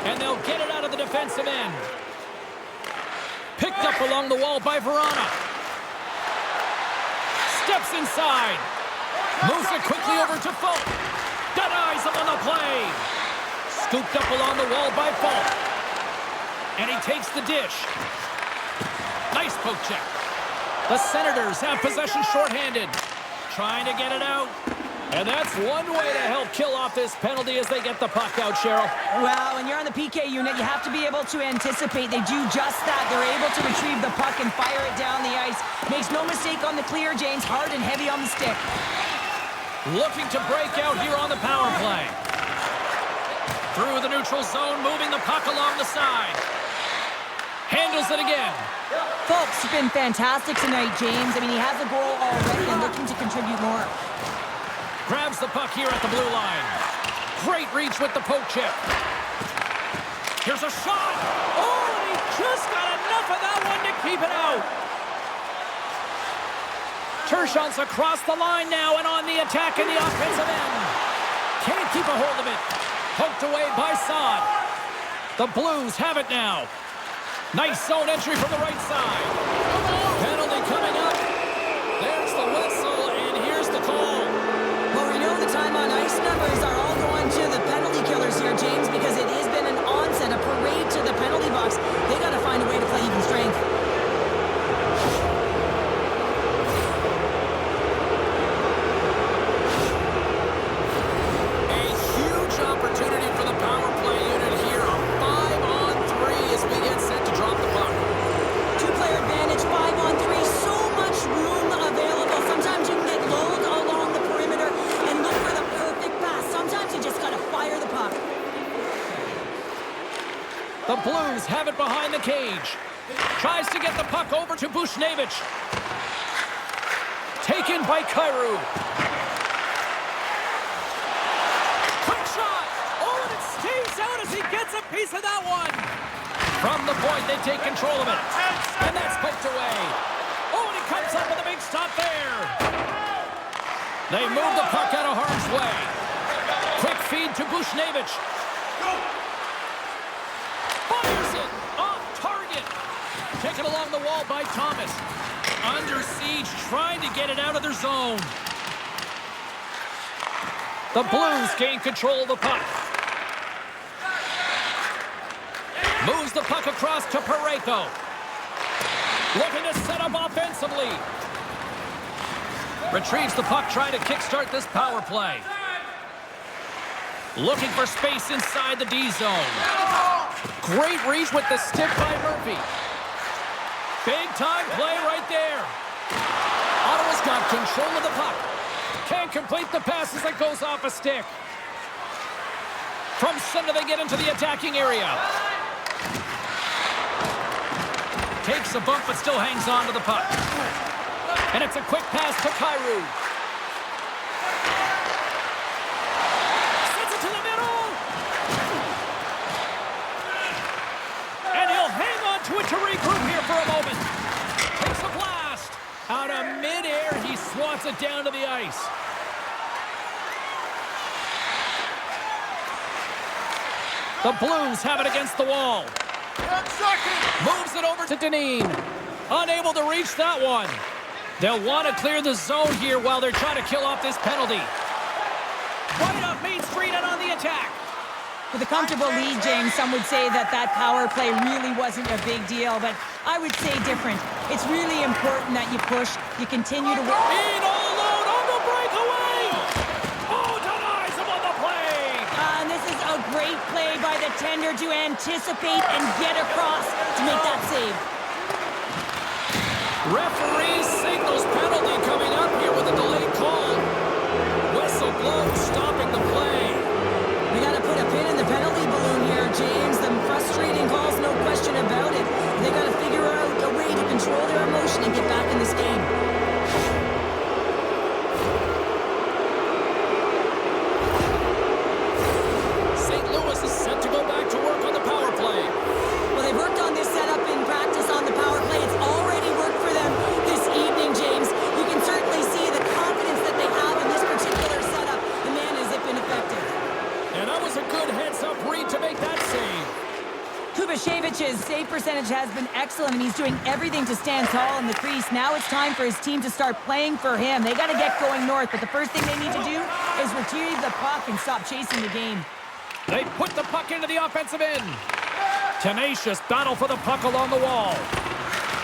And they'll get it out of the defensive end. Picked up along the wall by Verona. Steps inside. Moves it quickly over to Folk. Denies him on the play. Scooped up along the wall by Folk. And he takes the dish. Nice poke check. The Senators have possession shorthanded. Trying to get it out. And that's one way to help kill off this penalty as they get the puck out, Cheryl. Well, when you're on the PK unit, you have to be able to anticipate. They do just that. They're able to retrieve the puck and fire it down the ice. Makes no mistake on the clear, James. Hard and heavy on the stick. Looking to break out here on the power play. Through the neutral zone, moving the puck along the side. Handles it again. Folks, have been fantastic tonight, James. I mean, he has a goal already and looking to contribute more. Grabs the puck here at the blue line. Great reach with the poke chip. Here's a shot. Oh, and he just got enough of that one to keep it out. Tershon's across the line now and on the attack in the offensive end. Can't keep a hold of it. Poked away by Saad. The Blues have it now. Nice zone entry from the right side. Penalty coming up. There's the whistle, and here's the call. Well, we know the time on ice numbers are all going to the penalty killers here, James, because it has been an onset, a parade to the penalty box. They got to find a way to play even strength. A huge opportunity for the power play unit here. A 5-on-3 as we get set to drop the puck. Two-player advantage, 5-on-3, so much room available. Sometimes you can get lulled along the perimeter and look for the perfect pass. Sometimes you just got to fire the puck. The Blues have it behind the cage. Tries to get the puck over to Bushnevich. Taken by Kyrou. Quick shot! Oh, and it stays out as he gets a piece of that one. From the point, they take control of it. And that's poked away. Oh, and he comes up with a big stop there. They move the puck out of harm's way. Quick feed to Bushnevich. Fires it off target. Taken along the wall by Thomas. Under siege, trying to get it out of their zone. The Blues gain control of the puck. Moves the puck across to Parayko. Looking to set up offensively. Retrieves the puck, trying to kickstart this power play. Looking for space inside the D zone. Great reach with the stick by Murphy. Big time play right there. Ottawa's got control of the puck. Can't complete the pass as it goes off a stick. From center they get into the attacking area. Takes a bump but still hangs on to the puck. And it's a quick pass to Kyrou. Sends it to the middle. And he'll hang on to it to regroup here for a moment. Takes a blast. Out of midair, he swats it down to the ice. The Blues have it against the wall. 10 seconds. Moves it over to Deneen. Unable to reach that one. They'll want to clear the zone here while they're trying to kill off this penalty. Right up Main Street and on the attack. With a comfortable lead, James, some would say that power play really wasn't a big deal, but I would say different. It's really important that you push, you continue to work. In all alone on the breakaway. Oh, denies him on the play. And this is a great play by the tender to anticipate and get across to make that save. Referee signals penalty coming up here with a delayed call. Whistle blown, stopping the play. They got to put a pin in the penalty balloon here, James. The frustrating calls, no question about it. They got to figure out a way to control their emotion and get back in this game. St. Louis is set to go back to work on the power play. Well, they've worked on this setup in practice on the power play. It's already worked for them this evening, James. You can certainly see the confidence that they have in this particular setup. The man is effective. And that was a good heads-up read to make that save. S.O.A.C.J.V's save percentage has been excellent, and he's doing everything to stand tall in the crease. Now it's time for his team to start playing for him. They got to get going north, but the first thing they need to do is retrieve the puck and stop chasing the game. They put the puck into the offensive end. Tenacious battle for the puck along the wall.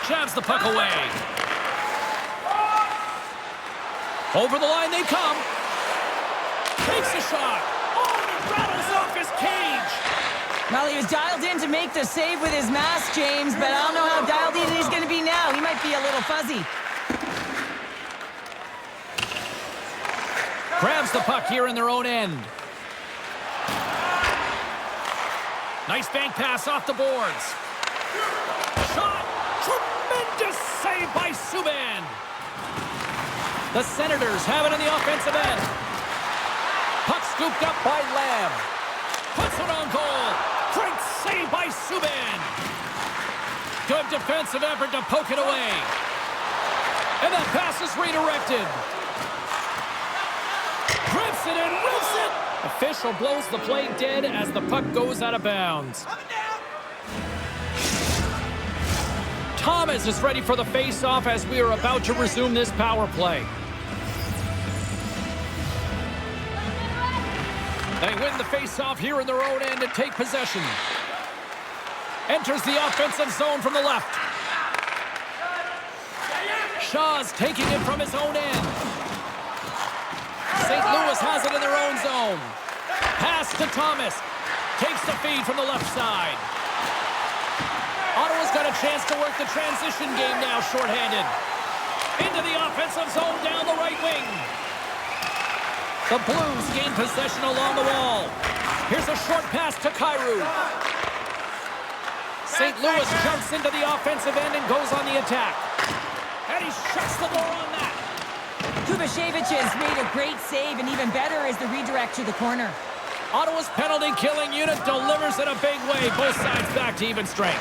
Jabs the puck away. Over the line they come. Takes a shot. Oh, and it rattles off his cage. Well, he was dialed in to make the save with his mask, James, but I don't know how dialed in he's going to be now. He might be a little fuzzy. Grabs the puck here in their own end. Nice bank pass off the boards. Shot. Tremendous save by Subban. The Senators have it in the offensive end. Puck scooped up by Lamb. Puts it on goal. Great save by Subban. Good defensive effort to poke it away. And that pass is redirected. Grips it and rips it. Official blows the play dead as the puck goes out of bounds. Thomas is ready for the face-off as we are about to resume this power play. They win the face-off here in their own end and take possession. Enters the offensive zone from the left. Shaw's taking it from his own end. St. Louis has it in their own zone. Pass to Thomas. Takes the feed from the left side. Ottawa's got a chance to work the transition game now, shorthanded. Into the offensive zone down the right wing. The Blues gain possession along the wall. Here's a short pass to Kyrou. St. Louis jumps into the offensive end and goes on the attack. And he shuts the door on that. S.O.A.C.J.V has made a great save, and even better is the redirect to the corner. Ottawa's penalty-killing unit delivers in a big way. Both sides back to even strength.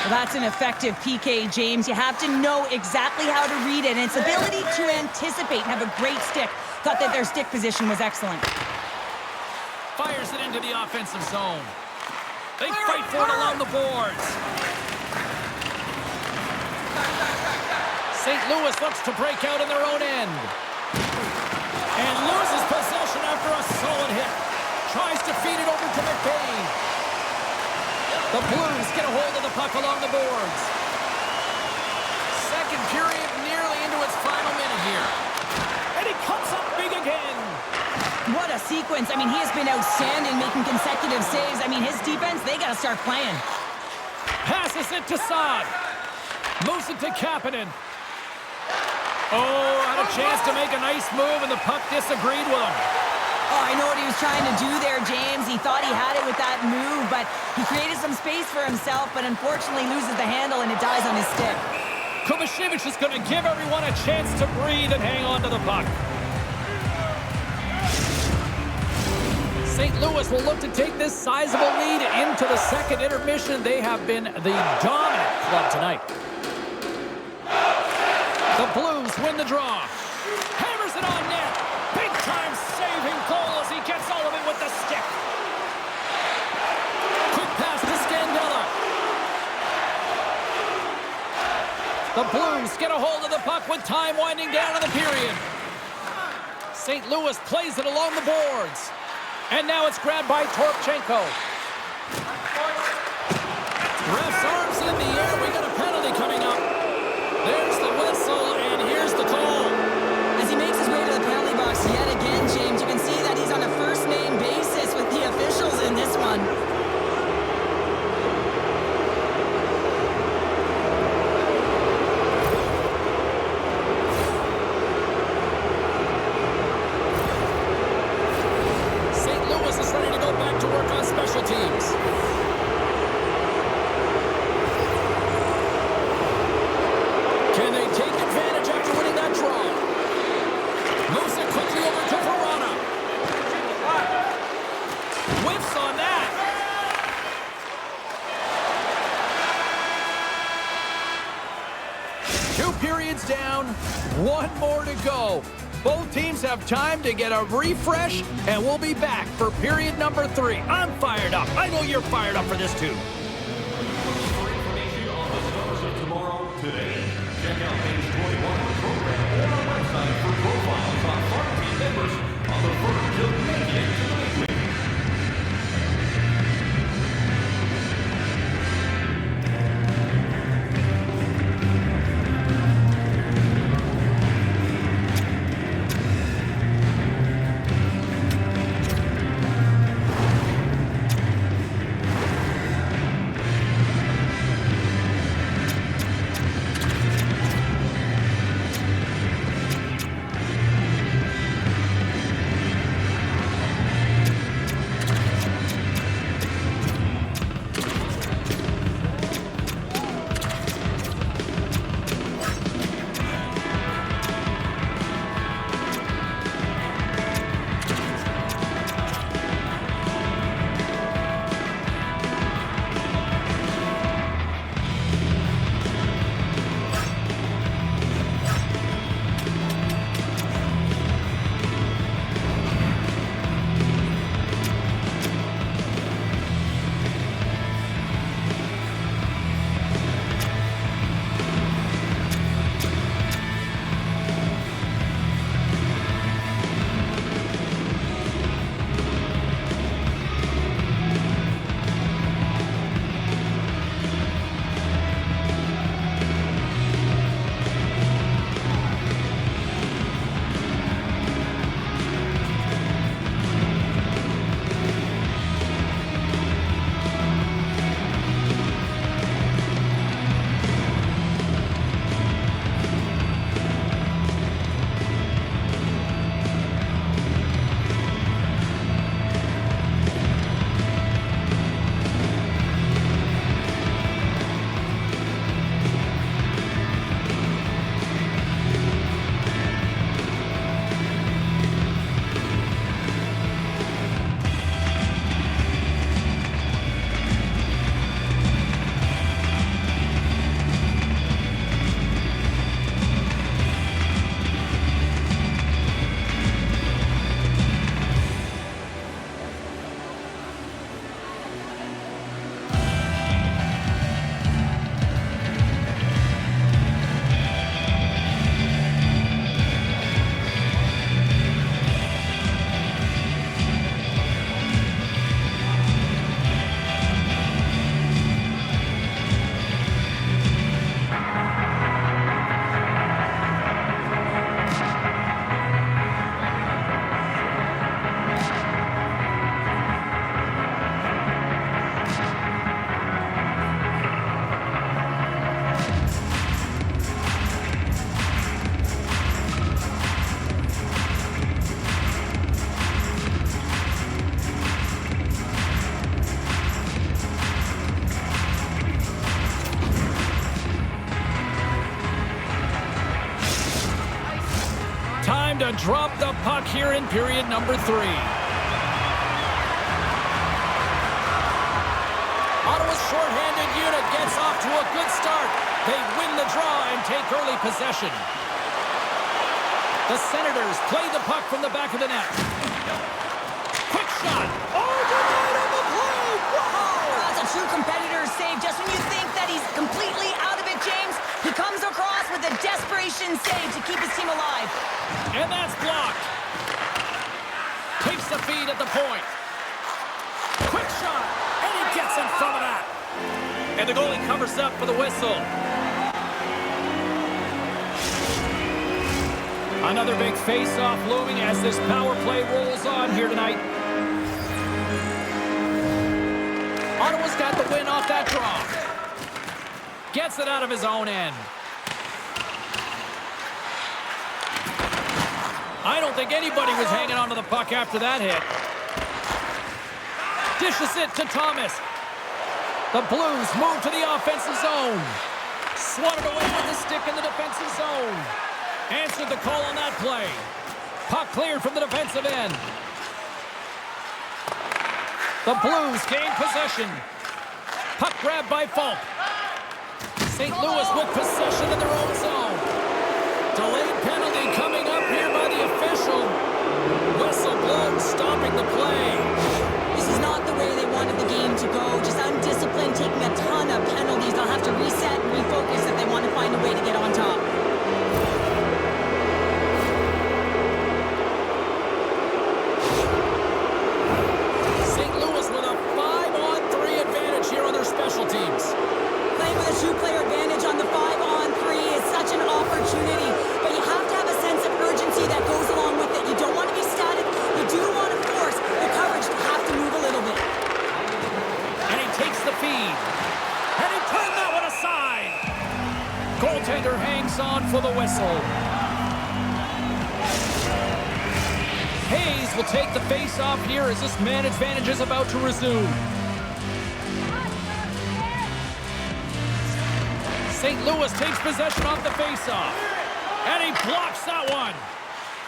Well, that's an effective PK, James. You have to know exactly how to read it, and its ability to anticipate and have a great stick. Thought that their stick position was excellent. Fires it into the offensive zone. They fight for it along the boards. St. Louis looks to break out in their own end. And loses possession after a solid hit. Tries to feed it over to McBain. The Blues get a hold of the puck along the boards. Second period nearly into its final minute here. And he comes up big again. What a sequence. I mean, he has been outstanding making consecutive saves. I mean, his defense, they got to start playing. Passes it to Saad. Moves it to Kapanen. Oh, had a chance to make a nice move, and the puck disagreed with him. Oh, I know what he was trying to do there, James. He thought he had it with that move, but he created some space for himself, but unfortunately loses the handle, and it dies on his stick. Kovacevic is going to give everyone a chance to breathe and hang on to the puck. St. Louis will look to take this sizable lead into the second intermission. They have been the dominant club tonight. The Blues win the draw. Hammers it on net. Big-time saving goal as he gets all of it with the stick. Quick pass to Scandella. The Blues get a hold of the puck with time winding down in the period. St. Louis plays it along the boards. And now it's grabbed by Torpchenko. Ref's arms in the air. We got a penalty coming up. There's the whistle, and here's the call. As he makes his way to the penalty box yet again, James, you can see that he's on a first-name basis with the officials in this one. Is ready to go back to work on special teams. Can they take advantage after winning that draw? Moves it quickly over to Verona. Whiffs on that. Two periods down, one more to go. Both teams have time to get a refresh, and we'll be back for period number 3. I'm fired up. I know you're fired up for this, too. For information on the Stars of tomorrow today, check out page 21 of the program or our website for profiles on farm team members on the verge of making it to the big league. drop the puck here in period number 3. Ottawa's shorthanded unit gets off to a good start. They win the draw and take early possession. The Senators play the puck from the back of the net. Quick shot. Oh, denied on the play. Wow! That's a true competitor's save. Just when you think that he's completely out of it, James, he comes across with a desperation save to keep his team alive. And that's blocked. Takes the feed at the point. Quick shot. And he gets in front of that. And the goalie covers up for the whistle. Another big face-off looming as this power play rolls on here tonight. Ottawa's got the win off that draw. Gets it out of his own end. I don't think anybody was hanging on to the puck after that hit. Dishes it to Thomas. The Blues move to the offensive zone. Swatted away with the stick in the defensive zone. Answered the call on that play. Puck cleared from the defensive end. The Blues gain possession. Puck grabbed by Falk. St. Louis with possession in their own zone. Delayed penalty coming up here by the official. Whistle blown, stopping the play. This is not the way they wanted the game to go. Just undisciplined, taking a ton of penalties. They'll have to reset and refocus if they want to find a way to get on top. St. Louis with a 5-on-3 advantage here on their special teams. Playing with a two-player advantage on the 5-on-3 is such an opportunity, but you have to have a sense of urgency that goes along with it. You don't want to be static. You do want to force the coverage to have to move a little bit. And he takes the feed. And he turned that one aside. Goaltender hangs on for the whistle. Hayes will take the face-off here as this man advantage is about to resume. St. Louis takes possession off the face-off. And he blocks that one.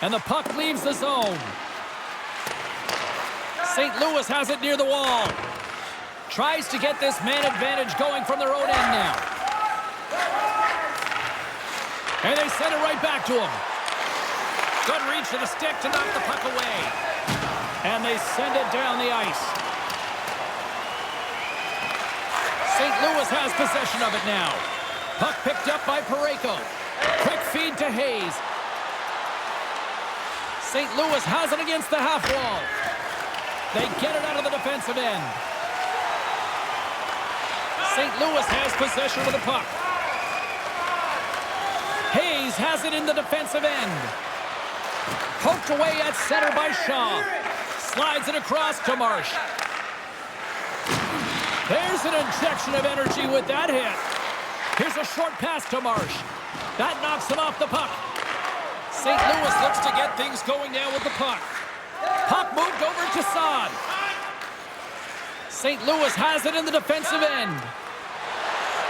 And the puck leaves the zone. St. Louis has it near the wall. Tries to get this man advantage going from their own end now. And they send it right back to him. Good reach to the stick to knock the puck away. And they send it down the ice. St. Louis has possession of it now. Puck picked up by Parayko. Quick feed to Hayes. St. Louis has it against the half wall. They get it out of the defensive end. St. Louis has possession of the puck. Hayes has it in the defensive end. Poked away at center by Shaw. Slides it across to Marsh. There's an injection of energy with that hit. Here's a short pass to Marsh. That knocks him off the puck. St. Louis looks to get things going now with the puck. Puck moved over to Saad. St. Louis has it in the defensive end.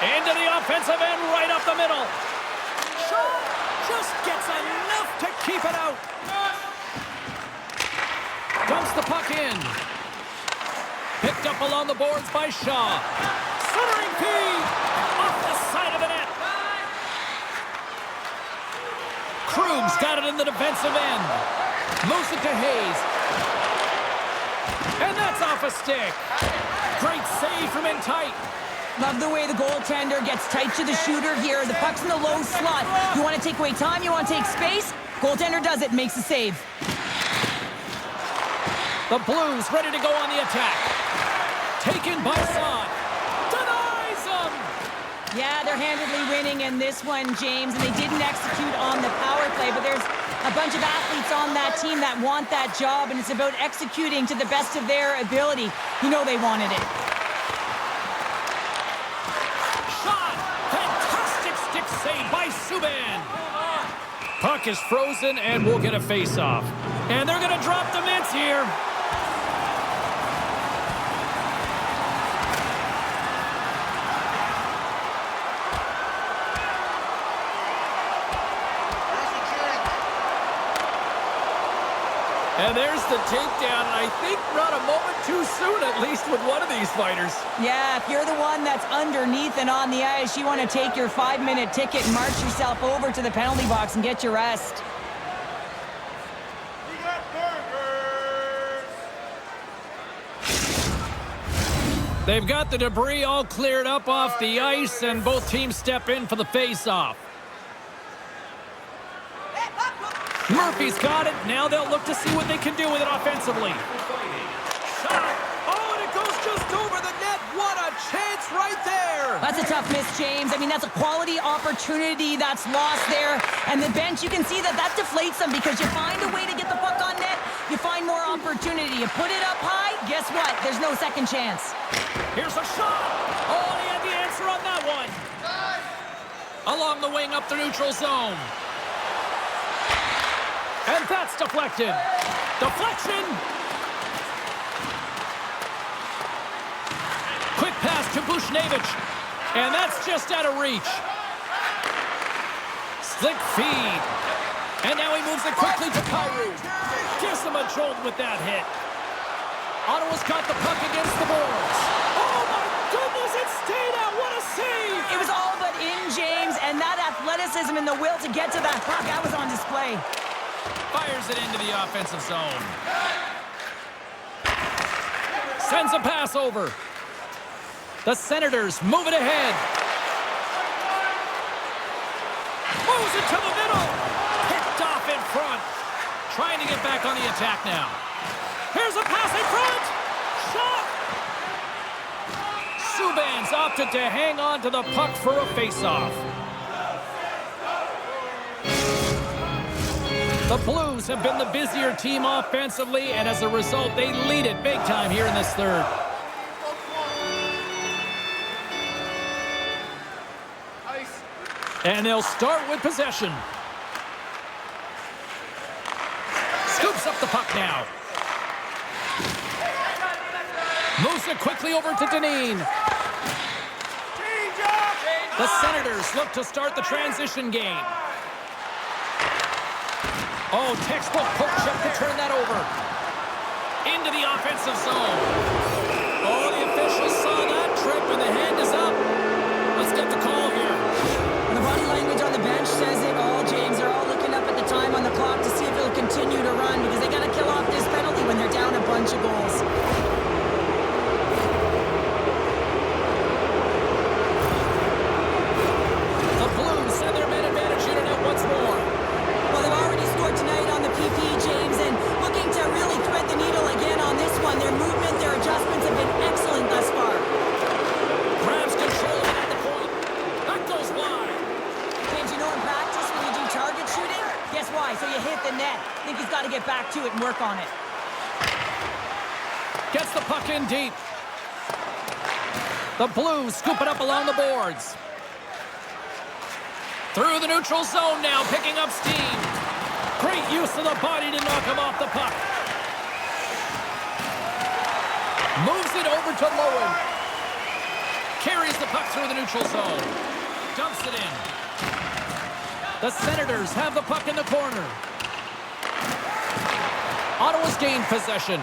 Into the offensive end, right up the middle. Shaw just gets enough to keep it out. Dumps the puck in. Picked up along the boards by Shaw. Centering feed off the side of the net. Krug's got it in the defensive end. Moves it to Hayes. And that's off a stick. Great save from in tight. Love the way the goaltender gets tight to the shooter here. The puck's in the low slot. You want to take away time, you want to take space. Goaltender does it, makes the save. The Blues ready to go on the attack. Taken by Son. Denies him. Yeah, they're handedly winning in this one, James, and they didn't execute on the power play, but there's a bunch of athletes on that team that want that job, and it's about executing to the best of their ability. You know they wanted it. Shot! Fantastic stick save by Subban. Puck is frozen, and we'll get a face-off. And they're going to drop the mitts here. And there's the takedown, and I think not a moment too soon, at least with one of these fighters. Yeah, if you're the one that's underneath and on the ice, you want to take your 5-minute ticket and march yourself over to the penalty box and get your rest. They've got the debris all cleared up off the ice, and both teams step in for the face-off. Murphy's got it. Now they'll look to see what they can do with it offensively. Shot. Oh, and it goes just over the net. What a chance right there. That's a tough miss, James. I mean, that's a quality opportunity that's lost there. And the bench, you can see that deflates them because you find a way to get the puck on net, you find more opportunity. You put it up high, guess what? There's no second chance. Here's a shot. Oh, he had the answer on that one. Along the wing up the neutral zone. And that's deflected. Deflection. Quick pass to Bushnevich. And that's just out of reach. Slick feed. And now he moves it quickly to Kyrou. Gives him a jolt with that hit. Ottawa's got the puck against the boards. Oh, my goodness, it stayed out. What a save. It was all but in, James, and that athleticism and the will to get to that puck, that was on display. Fires it into the offensive zone. Sends a pass over. The Senators move it ahead. Moves it to the middle. Picked off in front. Trying to get back on the attack now. Here's a pass in front. Shot. Subban's opted to hang on to the puck for a face-off. The Blues have been the busier team offensively, and as a result, they lead it big time here in this third. And they'll start with possession. Scoops up the puck now. Moves it quickly over to Dineen. The Senators look to start the transition game. Oh, textbook poke check to turn that over. Into the offensive zone. Oh, the officials saw that trip, and the hand is up. Let's get the call here. The body language on the bench says it all, James. They're all looking up at the time on the clock to see if it'll continue to run because they got to kill off this penalty when they're down a bunch of goals. The Blues have their man advantage unit out once more. Well, they've already scored tonight on the PP, James, and looking to really thread the needle again on this one. Their movement, their adjustments have been excellent thus far. Grabs control of it at the point. That goes wide. James, you know in practice when you do target shooting, guess why? So you hit the net. I think he's got to get back to it and work on it. Gets the puck in deep. The Blues scoop it up along the boards. Through the neutral zone now, picking up steam. Great use of the body to knock him off the puck. Moves it over to Lowen. Carries the puck through the neutral zone. Dumps it in. The Senators have the puck in the corner. Ottawa's gained possession.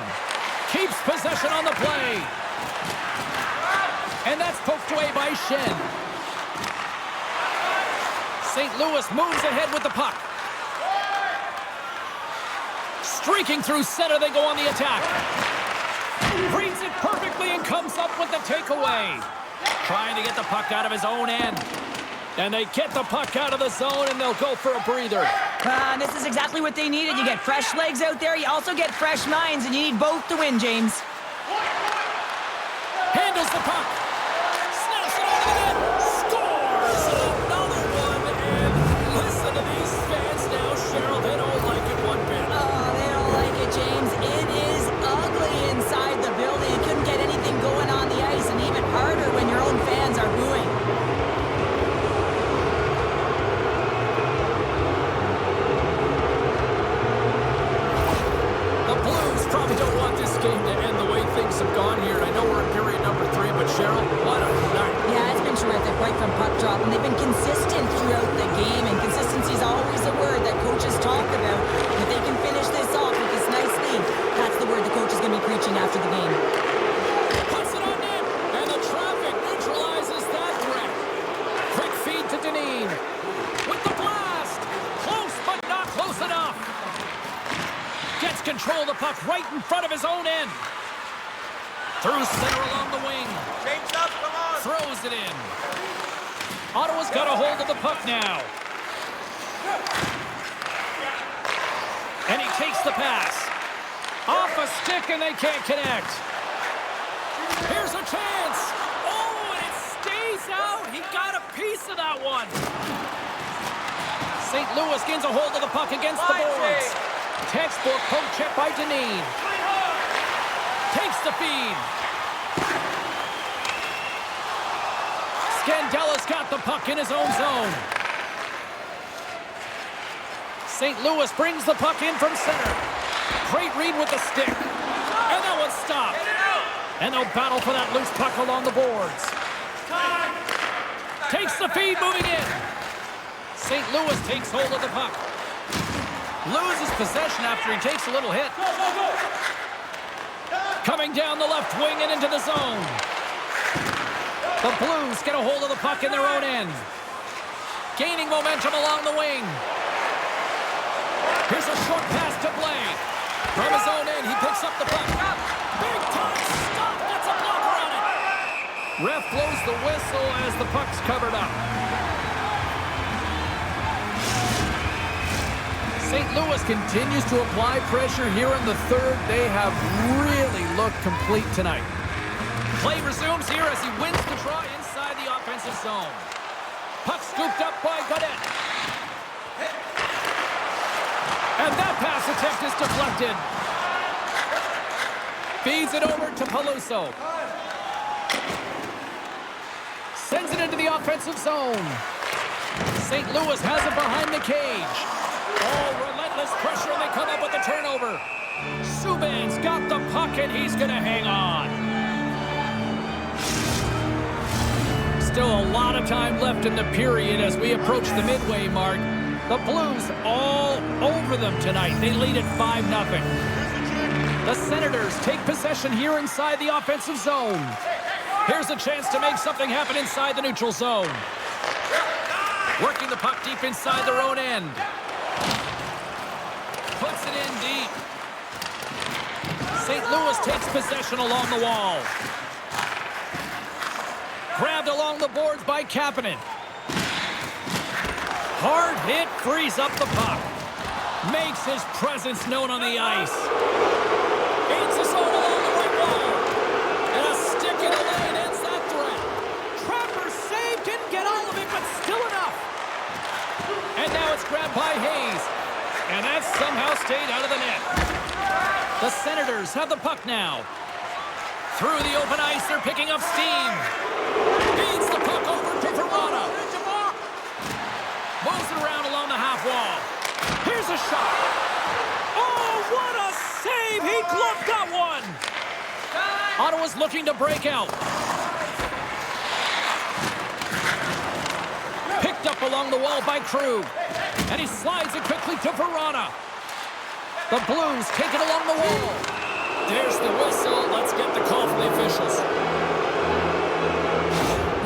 Keeps possession on the play. And that's poked away by Shen. St. Louis moves ahead with the puck. Streaking through center, they go on the attack. Reads it perfectly and comes up with the takeaway. Trying to get the puck out of his own end. And they get the puck out of the zone, and they'll go for a breather. This is exactly what they needed. You get fresh legs out there. You also get fresh minds, and you need both to win, James. Handles the puck. Snaps it over the net. Scores another one. And listen to these fans now, Cheryl. They don't like it one bit. Oh, they don't like it, James. It is ugly inside the building. You couldn't get anything going on the ice, and even harder when your own fans are booing. Probably don't want this game to end the way things have gone here. I know we're in period number 3, but Cheryl, what a night. Yeah, it's been terrific right from puck drop, and they've been consistent throughout the game, and consistency is always a word that coaches talk about. If they can finish this off with this nice lead, reaching after the game. Puts it on net, and the traffic neutralizes that threat. Quick feed to Deneen. With the blast. Close, but not close enough. Gets control of the puck right in front of his own end. Through center along the wing. Change up, come on. Throws it in. Ottawa's got a hold of the puck now. And he takes the pass. Off a stick, and they can't connect. Here's a chance. Oh, and it stays out. He got a piece of that one. St. Louis gains a hold of the puck against the boards. Textbook poke check by Deneen. Takes the feed. Scandella's got the puck in his own zone. St. Louis brings the puck in from center. Great read with the stick. And that one's stopped. And they'll battle for that loose puck along the boards. Takes the feed, moving in. St. Louis takes hold of the puck. Loses possession after he takes a little hit. Coming down the left wing and into the zone. The Blues get a hold of the puck in their own end. Gaining momentum along the wing. Here's a short pass to Blake. From his own end, he picks up the puck. Big time stop. Gets a blocker on it. Ref blows the whistle as the puck's covered up. St. Louis continues to apply pressure here in the third. They have really looked complete tonight. Play resumes here as he wins the draw inside the offensive zone. Puck scooped up by Godet. And that pass attempt is deflected. Feeds it over to Peluso. Sends it into the offensive zone. St. Louis has it behind the cage. Oh, relentless pressure, and they come up with the turnover. Subban's got the puck, and he's going to hang on. Still a lot of time left in the period as we approach the midway mark. The Blues all over them tonight. They lead at 5-0. The Senators take possession here inside the offensive zone. Here's a chance to make something happen inside the neutral zone. Working the puck deep inside their own end. Puts it in deep. St. Louis takes possession along the wall. Grabbed along the boards by Kapanen. Hard hit, frees up the puck. Makes his presence known on the ice. Gains his own along the right wall. And a stick in the lane ends that threat. Trapper save, didn't get all of it, but still enough. And now it's grabbed by Hayes. And that somehow stayed out of the net. The Senators have the puck now. Through the open ice, they're picking up steam. Feeds the puck over to Verona. Moves it around along the half wall. Here's a shot. Oh, what a save! He gloved that one. Ottawa's looking to break out. Picked up along the wall by Krug. And he slides it quickly to Verona. The Blues take it along the wall. There's the whistle. Let's get the call from the officials.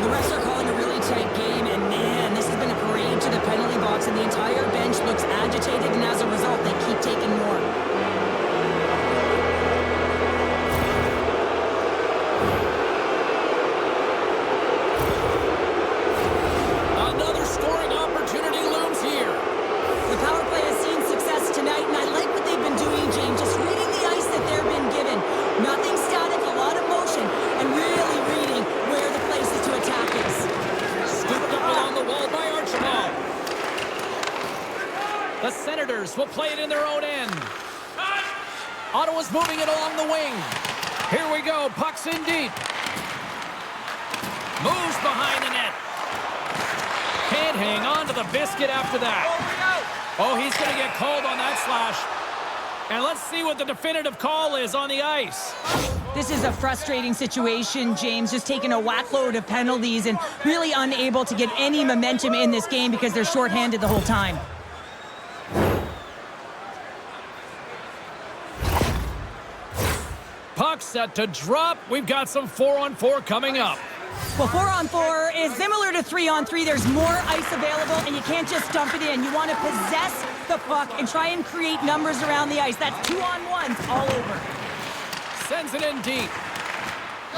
The refs are calling a really tight game, and man, this has been a parade to the penalty box, and the entire bench looks agitated, and as a result, they keep taking more. Another scoring opportunity looms here. The power play has seen success tonight, and I like what they've been doing, James, just reading the ice that they're being given. Nothing static, a lot of motion, and really reading where the places to attack is. Scooped up along the wall by Archibald. The Senators will play it in their own end. Ottawa's moving it along the wing. Here we go. Puck's in deep. Moves behind the net. Can't hang on to the biscuit after that. Oh, he's going to get called on that slash. And let's see what the definitive call is on the ice. This is a frustrating situation, James, just taking a whackload of penalties and really unable to get any momentum in this game because they're shorthanded the whole time. Puck set to drop. We've got some 4-on-4 coming up. Well, 4-on-4 is similar to 3-on-3. There's more ice available, and you can't just dump it in. You want to possess the puck and try and create numbers around the ice. That's 2-on-1s all over. Sends it in deep.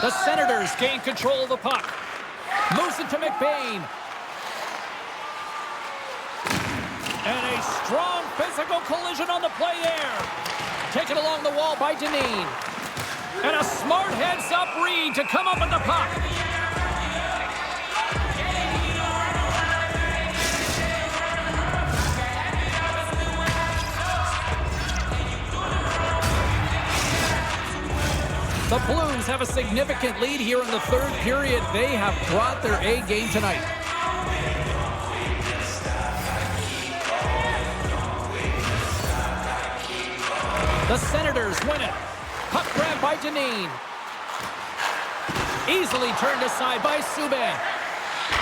The Senators gain control of the puck. Moves it to McBain. And a strong physical collision on the play there. Taken along the wall by Dineen. And a smart heads-up read to come up with the puck. The Blues have a significant lead here in the third period. They have brought their A game tonight. The Senators win it. Puck grab by Dineen. Easily turned aside by Subban.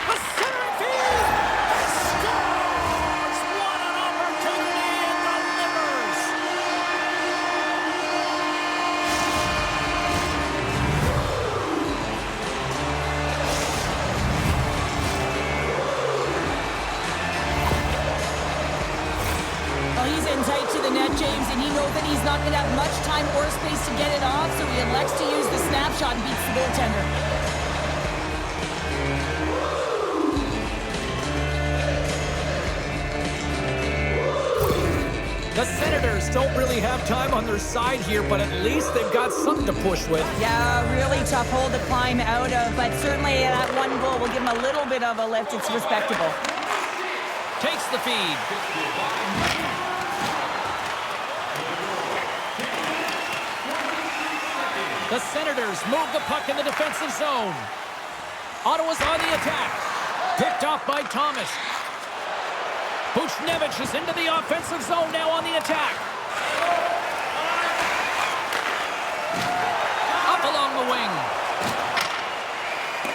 The center field scores! What an opportunity and delivers! Well, he's in tight to the net, James, and he knows that he's not going to have much time or space to get it off, so he elects to use the snapshot and beats the goaltender. The Senators don't really have time on their side here, but at least they've got something to push with. Yeah, really tough hole to climb out of, but certainly that one goal will give him a little bit of a lift. It's respectable. Takes the feed. The Senators move the puck in the defensive zone. Ottawa's on the attack. Picked off by Thomas. Buchnevich is into the offensive zone now on the attack. Up along the wing.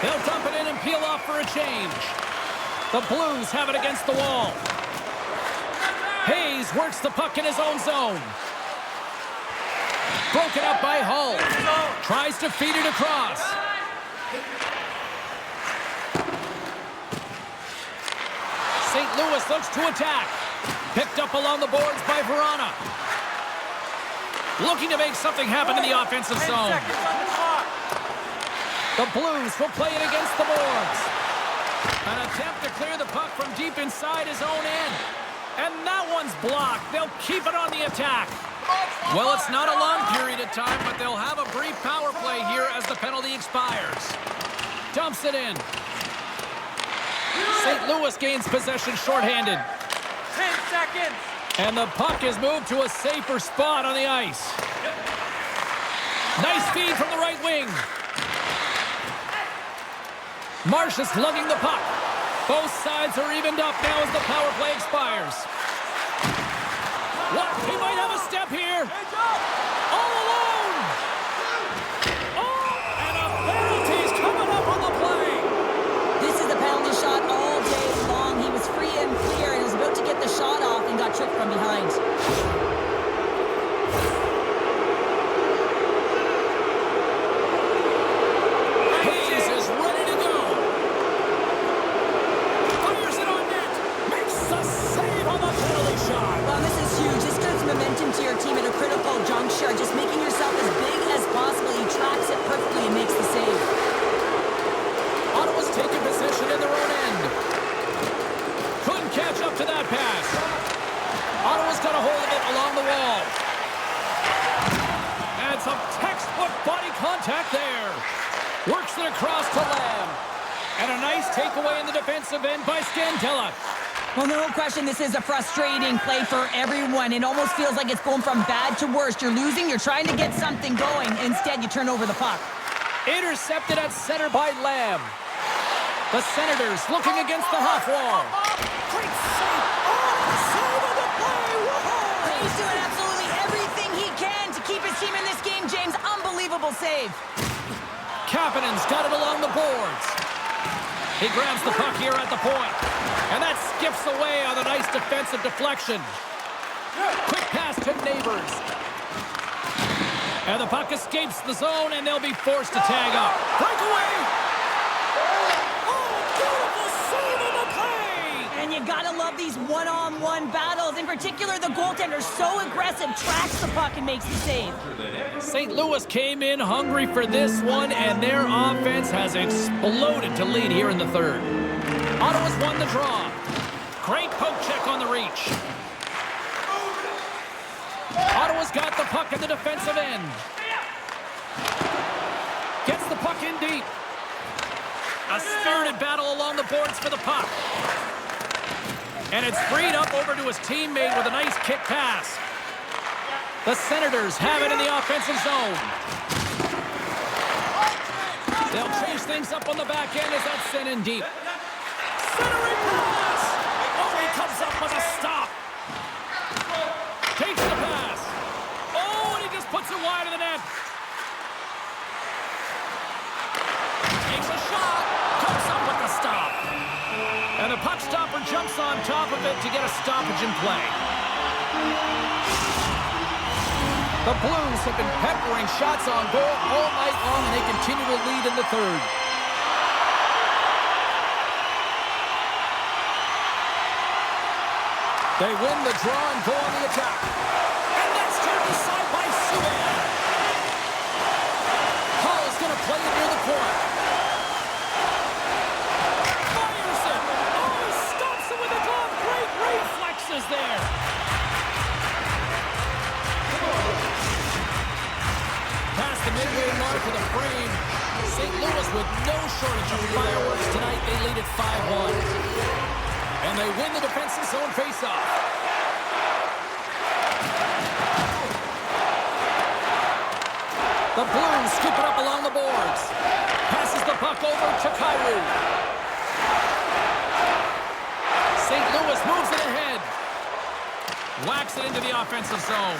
They'll dump it in and peel off for a change. The Blues have it against the wall. Hayes works the puck in his own zone. Broken up by Hull. Tries to feed it across. St. Louis looks to attack. Picked up along the boards by Verona. Looking to make something happen in the offensive zone. The Blues will play it against the boards. An attempt to clear the puck from deep inside his own end. And that one's blocked. They'll keep it on the attack. Well, it's not a long period of time, but they'll have a brief power play here as the penalty expires. Dumps it in. St. Louis gains possession shorthanded. 10 seconds. And the puck is moved to a safer spot on the ice. Nice feed from the right wing. Marsh is lugging the puck. Both sides are evened up now as the power play expires. What? He might have a step here. All alone. Oh, and a penalty's coming up on the play. This is the penalty shot all day long. He was free and clear, and he was about to get the shot off and got tripped from behind. Hayes is ready to go. Fires it on net. Makes the save on the penalty shot. Well, this is huge. This gives momentum to your team at a critical juncture. Just making yourself as big as possible. He tracks it perfectly and makes the save. Ottawa's taking possession in their own end. Couldn't catch up to that pass. Ottawa's got a hold of it along the wall. And some textbook body contact there. Works it across to Lamb. And a nice takeaway in the defensive end by Scandella. Well, no question, this is a frustrating play for everyone. It almost feels like it's going from bad to worse. You're losing, you're trying to get something going. Instead, you turn over the puck. Intercepted at center by Lamb. The Senators looking against the half wall. Great save. Oh, save of the play. Whoa. He's doing absolutely everything he can to keep his team in this game, James. Unbelievable save. Kapanen's got it along the boards. He grabs the puck here at the point. And that skips away on a nice defensive deflection. Quick pass to Neighbors. And the puck escapes the zone, and they'll be forced to tag up. Breakaway! Oh, beautiful save on the play! And you gotta love these one-on-one battles. In particular, the goaltender so aggressive, tracks the puck and makes the save. St. Louis came in hungry for this one, and their offense has exploded to lead here in the third. Ottawa's won the draw. Great poke check on the reach. Ottawa's got the puck in the defensive end. Gets the puck in deep. A spirited battle along the boards for the puck. And it's freed up over to his teammate with a nice kick pass. The Senators have it in the offensive zone. They'll change things up on the back end as that's sent in deep. Centering pass! Oh, he comes up with a stop. Takes the pass. Oh, and he just puts it wide of the net. Takes a shot. Comes up with the stop. And the puck stopper jumps on top of it to get a stoppage in play. The Blues have been peppering shots on goal all night long, and they continue to lead in the third. They win the draw and go on the attack. And that's turned aside by S.O.A.C.J.V. Hall is going to play it near the point. Fires it. Oh, he stops it with a glove. Great reflexes there. Past the midway mark of the frame. St. Louis with no shortage of fireworks tonight. They lead at 5-1. And they win the defensive zone faceoff. The Blues scoop it up along the boards. Passes the puck over to Kyrou. St. Louis moves it ahead. Whacks it into the offensive zone.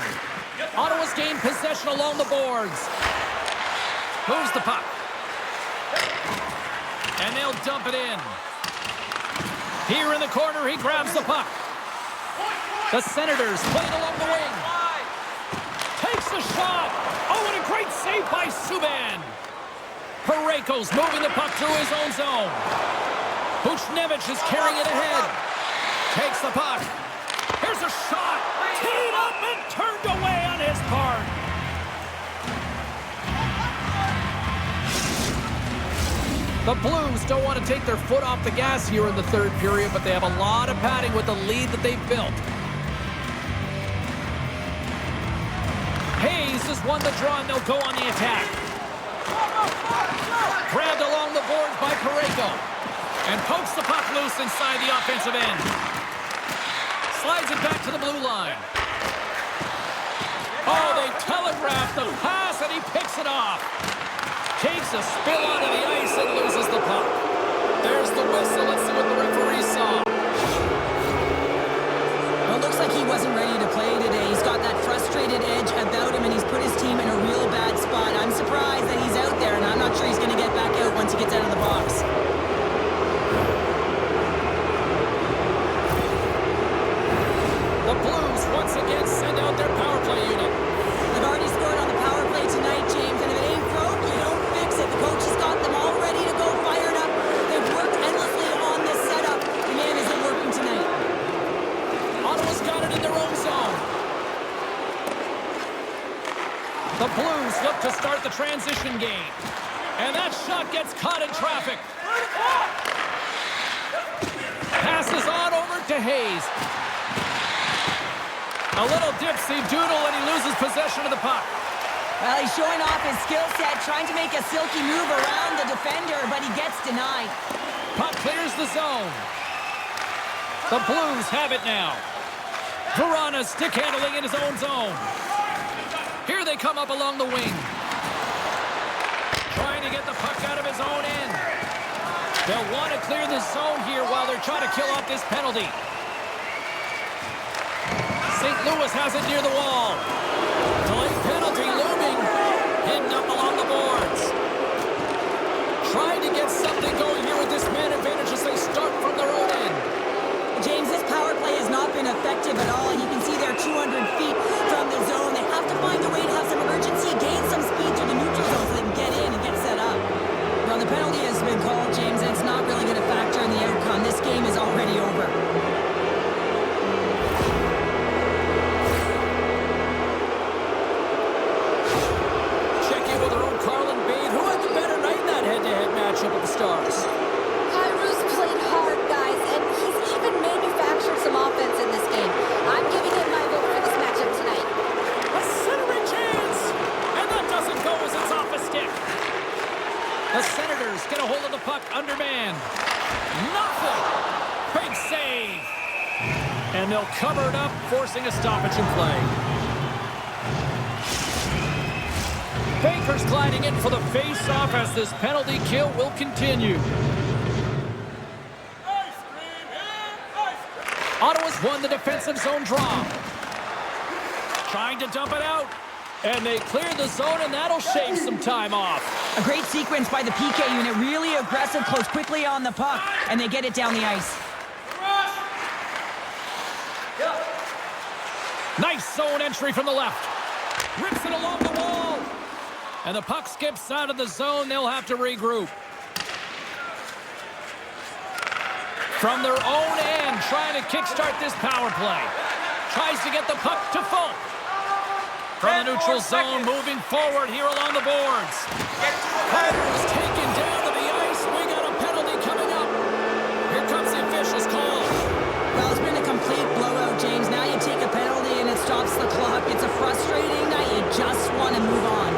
Ottawa's gained possession along the boards. Moves the puck. And they'll dump it in. Here in the corner, he grabs the puck. The Senators play it along the wing. Takes the shot. Oh, and a great save by Subban. Parayko's moving the puck through his own zone. Buchnevich is carrying it ahead. Takes the puck. Here's a shot. Teed up and turned away on his part. The Blues don't want to take their foot off the gas here in the third period, but they have a lot of padding with the lead that they've built. Hayes has won the draw, and they'll go on the attack. Grabbed along the boards by Parayko. And pokes the puck loose inside the offensive end. Slides it back to the blue line. Oh, they telegraphed the pass, and he picks it off. Takes a spill onto the ice and loses the puck. There's the whistle. Let's see what the referee saw. Well, it looks like he wasn't ready to play today. He's got that frustrated edge about him, and he's put his team in a real bad spot. I'm surprised that he's out there, and I'm not sure he's going to get back out once he gets out of the box. The Blues once again send out their power play unit. They've already scored on the power play tonight, James, and if it ain't broke, you don't fix it. The coach has got them all ready to go, fired up. They've worked endlessly on this setup. The man isn't working tonight. Ottawa's got it in their own zone. The Blues look to start the transition game. And that shot gets caught in traffic. Passes on over to Hayes. A little dipsy doodle, and he loses possession of the puck. Well, he's showing off his skill set, trying to make a silky move around the defender, but he gets denied. Puck clears the zone. The Blues have it now. Verana stick handling in his own zone. Here they come up along the wing. Trying to get the puck out of his own end. They'll want to clear the zone here while they're trying to kill off this penalty. St. Louis has it near the wall. Delayed penalty looming. Hidden up along the boards. Trying to get something going here with this man advantage as they start from their own end. James, this power play has not been effective at all. You can see they're 200 feet from the zone. They have to find a way to have some urgency, gain Stars. Kairu's played hard, guys, and he's even manufactured some offense in this game. I'm giving him my vote for this matchup tonight. A centering chance! And that doesn't go as it's off a stick. The Senators get a hold of the puck undermanned. Nothing! Big save! And they'll cover it up, forcing a stoppage in play. Baker's gliding in for the face-off as this penalty kill will continue. Ottawa's won the defensive zone draw. Trying to dump it out. And they clear the zone, and that'll shave some time off. A great sequence by the PK unit. Really aggressive, close quickly on the puck, and they get it down the ice. Nice zone entry from the left. Rips it along the wall. And the puck skips out of the zone. They'll have to regroup. From their own end, trying to kickstart this power play. Tries to get the puck to Folk. From the neutral zone, moving forward here along the boards. Carter's taken down to the ice. We got a penalty coming up. Here comes the official's call. Well, it's been a complete blowout, James. Now you take a penalty and it stops the clock. It's a frustrating night. You just want to move on.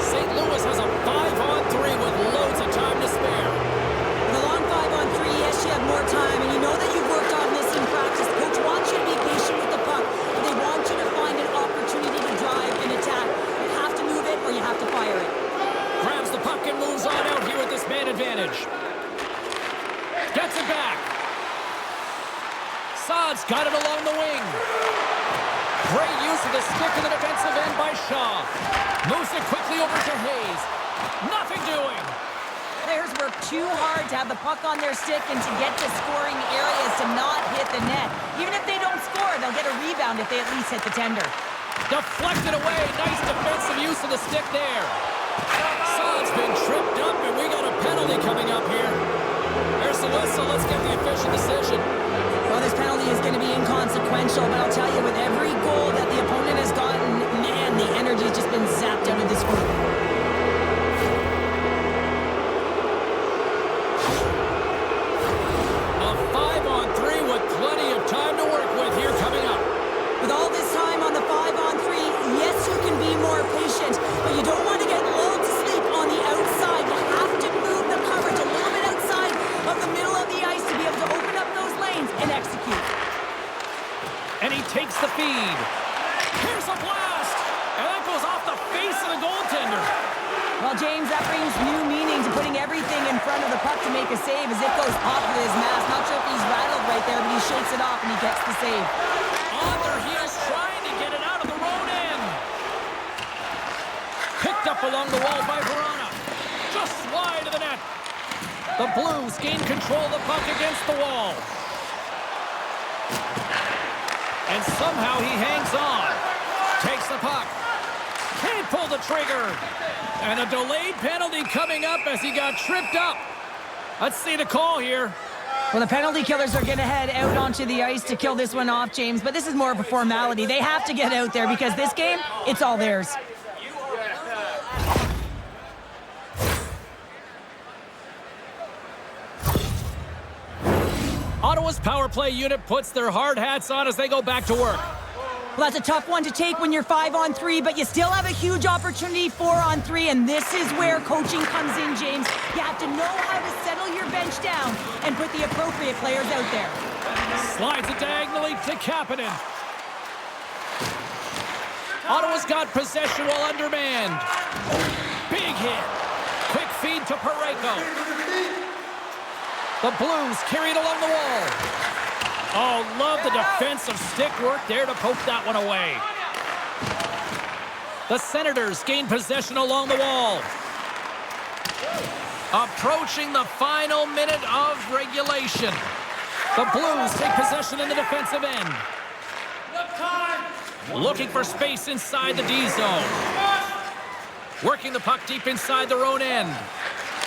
St. Louis has a 5-on-3 with loads of time to spare. With a long 5-on-3, yes, you have more time, and you know that you've worked on this in practice. The coach wants you to be patient with the puck, and they want you to find an opportunity to drive and attack. You have to move it or you have to fire it. Grabs the puck and moves on out here with this man advantage. Gets it back. S.O.A.C.J.V got it along the wing. Great use of the stick in the defensive end by Shaw. Moves it quickly over to Hayes. Nothing doing. Players work too hard to have the puck on their stick and to get to scoring areas to not hit the net. Even if they don't score, they'll get a rebound if they at least hit the tender. Deflected away. Nice defensive use of the stick there. S.O.A.C.J.V's been tripped up, and we got a penalty coming up here. There's the whistle. Let's get the official decision. Well, this penalty is going to be inconsequential, but I'll tell you, with every goal that the opponent has gotten, man, the energy has just been zapped out of this group. A 5-on-3 with plenty of time to work with here coming up. With all this time on the 5-on-3, yes, you can be more patient, but you don't want to get lulled to sleep on the outside. You have to move the coverage a little bit outside of the middle of the ice to be able to open up those lanes and execute. And he takes the feed. Here's a blast! And that goes off the face of the goaltender. Well, James, that brings new meaning to putting everything in front of the puck to make a save as it goes off of his mask. Not sure if he's rattled right there, but he shakes it off and he gets the save. On their heels, trying to get it out of the road end. Picked up along the wall by Verona. Just wide of the net. The Blues gain control of the puck against the wall. And somehow he hangs on. Takes the puck. Can't pull the trigger. And a delayed penalty coming up as he got tripped up. Let's see the call here. Well, the penalty killers are going to head out onto the ice to kill this one off, James, but this is more of a formality. They have to get out there because this game, it's all theirs. Ottawa's power play unit puts their hard hats on as they go back to work. Well, that's a tough one to take when you're 5-on-3, but you still have a huge opportunity 4-on-3, and this is where coaching comes in, James. You have to know how to settle your bench down and put the appropriate players out there. Slides it diagonally to Kapanen. Ottawa's got possession while undermanned. Big hit. Quick feed to Parayko. The Blues carried along the wall. Oh, love the defensive stick work there to poke that one away. The Senators gain possession along the wall. Approaching the final minute of regulation. The Blues take possession in the defensive end. Looking for space inside the D zone. Working the puck deep inside their own end.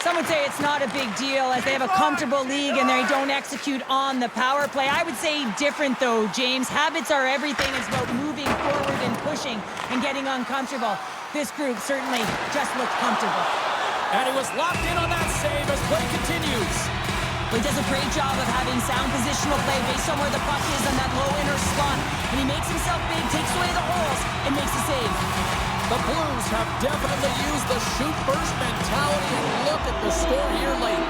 Some would say it's not a big deal as they have a comfortable league and they don't execute on the power play. I would say different though, James. Habits are everything. It's about moving forward and pushing and getting uncomfortable. This group certainly just looked comfortable. And he was locked in on that save as play continues. He does a great job of having sound positional play based on where the puck is on that low inner slot. And he makes himself big, takes away the holes, and makes a save. The Blues have definitely used the shoot-first mentality, and look at the score here late.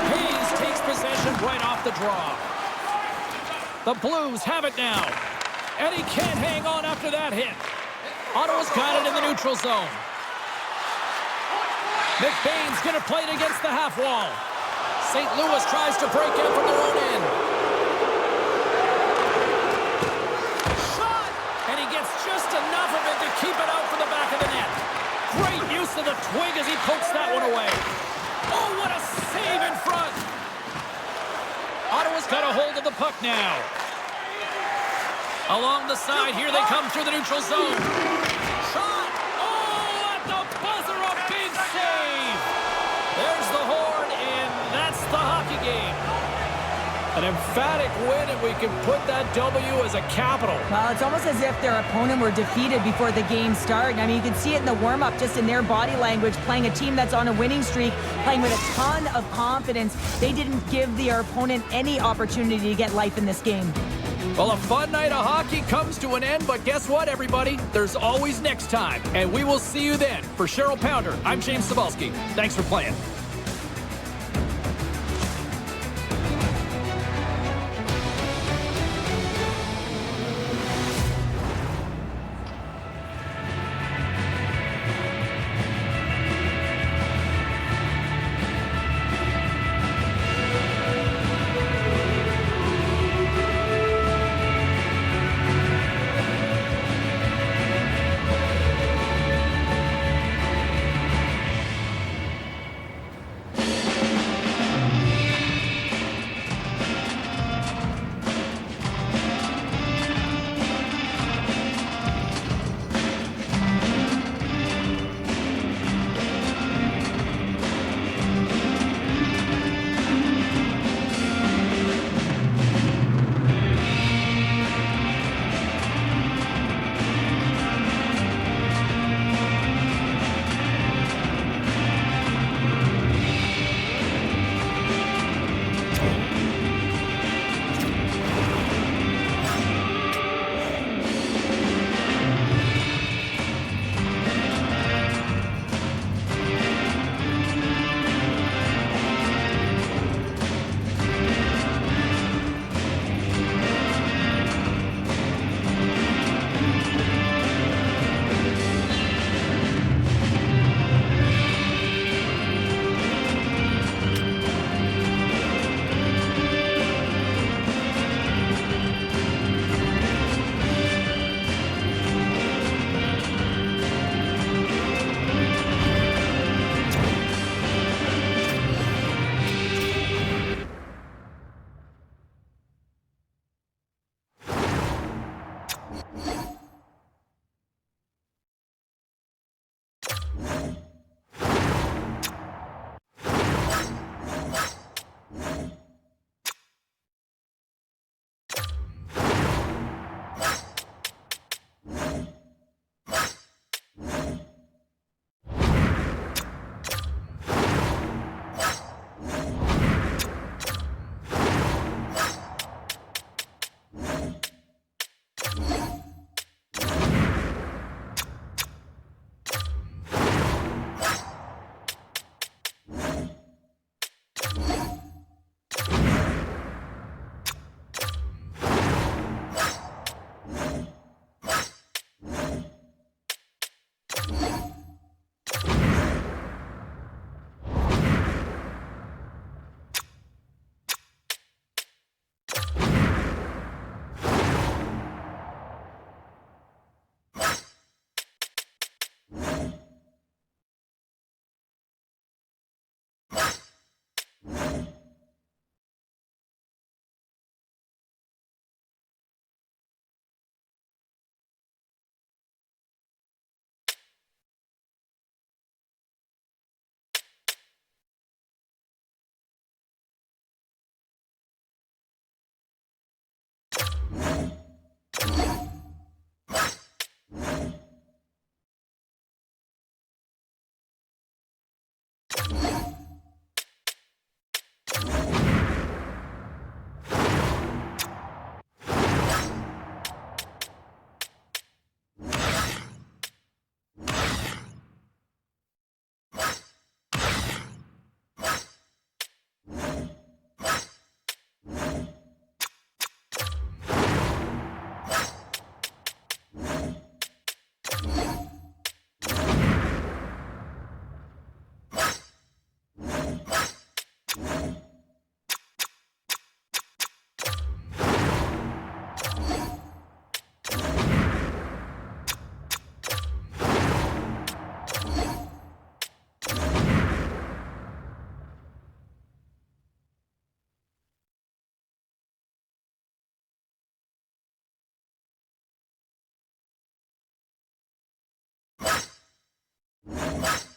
Hayes takes possession right off the draw. The Blues have it now. And he can't hang on after that hit. Ottawa's got it in the neutral zone. McBain's going to play it against the half wall. St. Louis tries to break in from their own end. Shot! And he gets just enough of it to keep it out for the back of the net. Great use of the twig as he pokes that one away. Oh, what a save in front! Ottawa's got a hold of the puck now. Along the side, here they come through the neutral zone. Shot! Oh, at the buzzer, a big save! There's the horn, and that's the hockey game. An emphatic win, and we can put that W as a capital. Well, it's almost as if their opponent were defeated before the game started. I mean, you can see it in the warm-up, just in their body language, playing a team that's on a winning streak, playing with a ton of confidence. They didn't give their opponent any opportunity to get life in this game. Well, a fun night of hockey comes to an end, but guess what, everybody? There's always next time, and we will see you then. For Cheryl Pounder, I'm James Cybulski. Thanks for playing. Bye.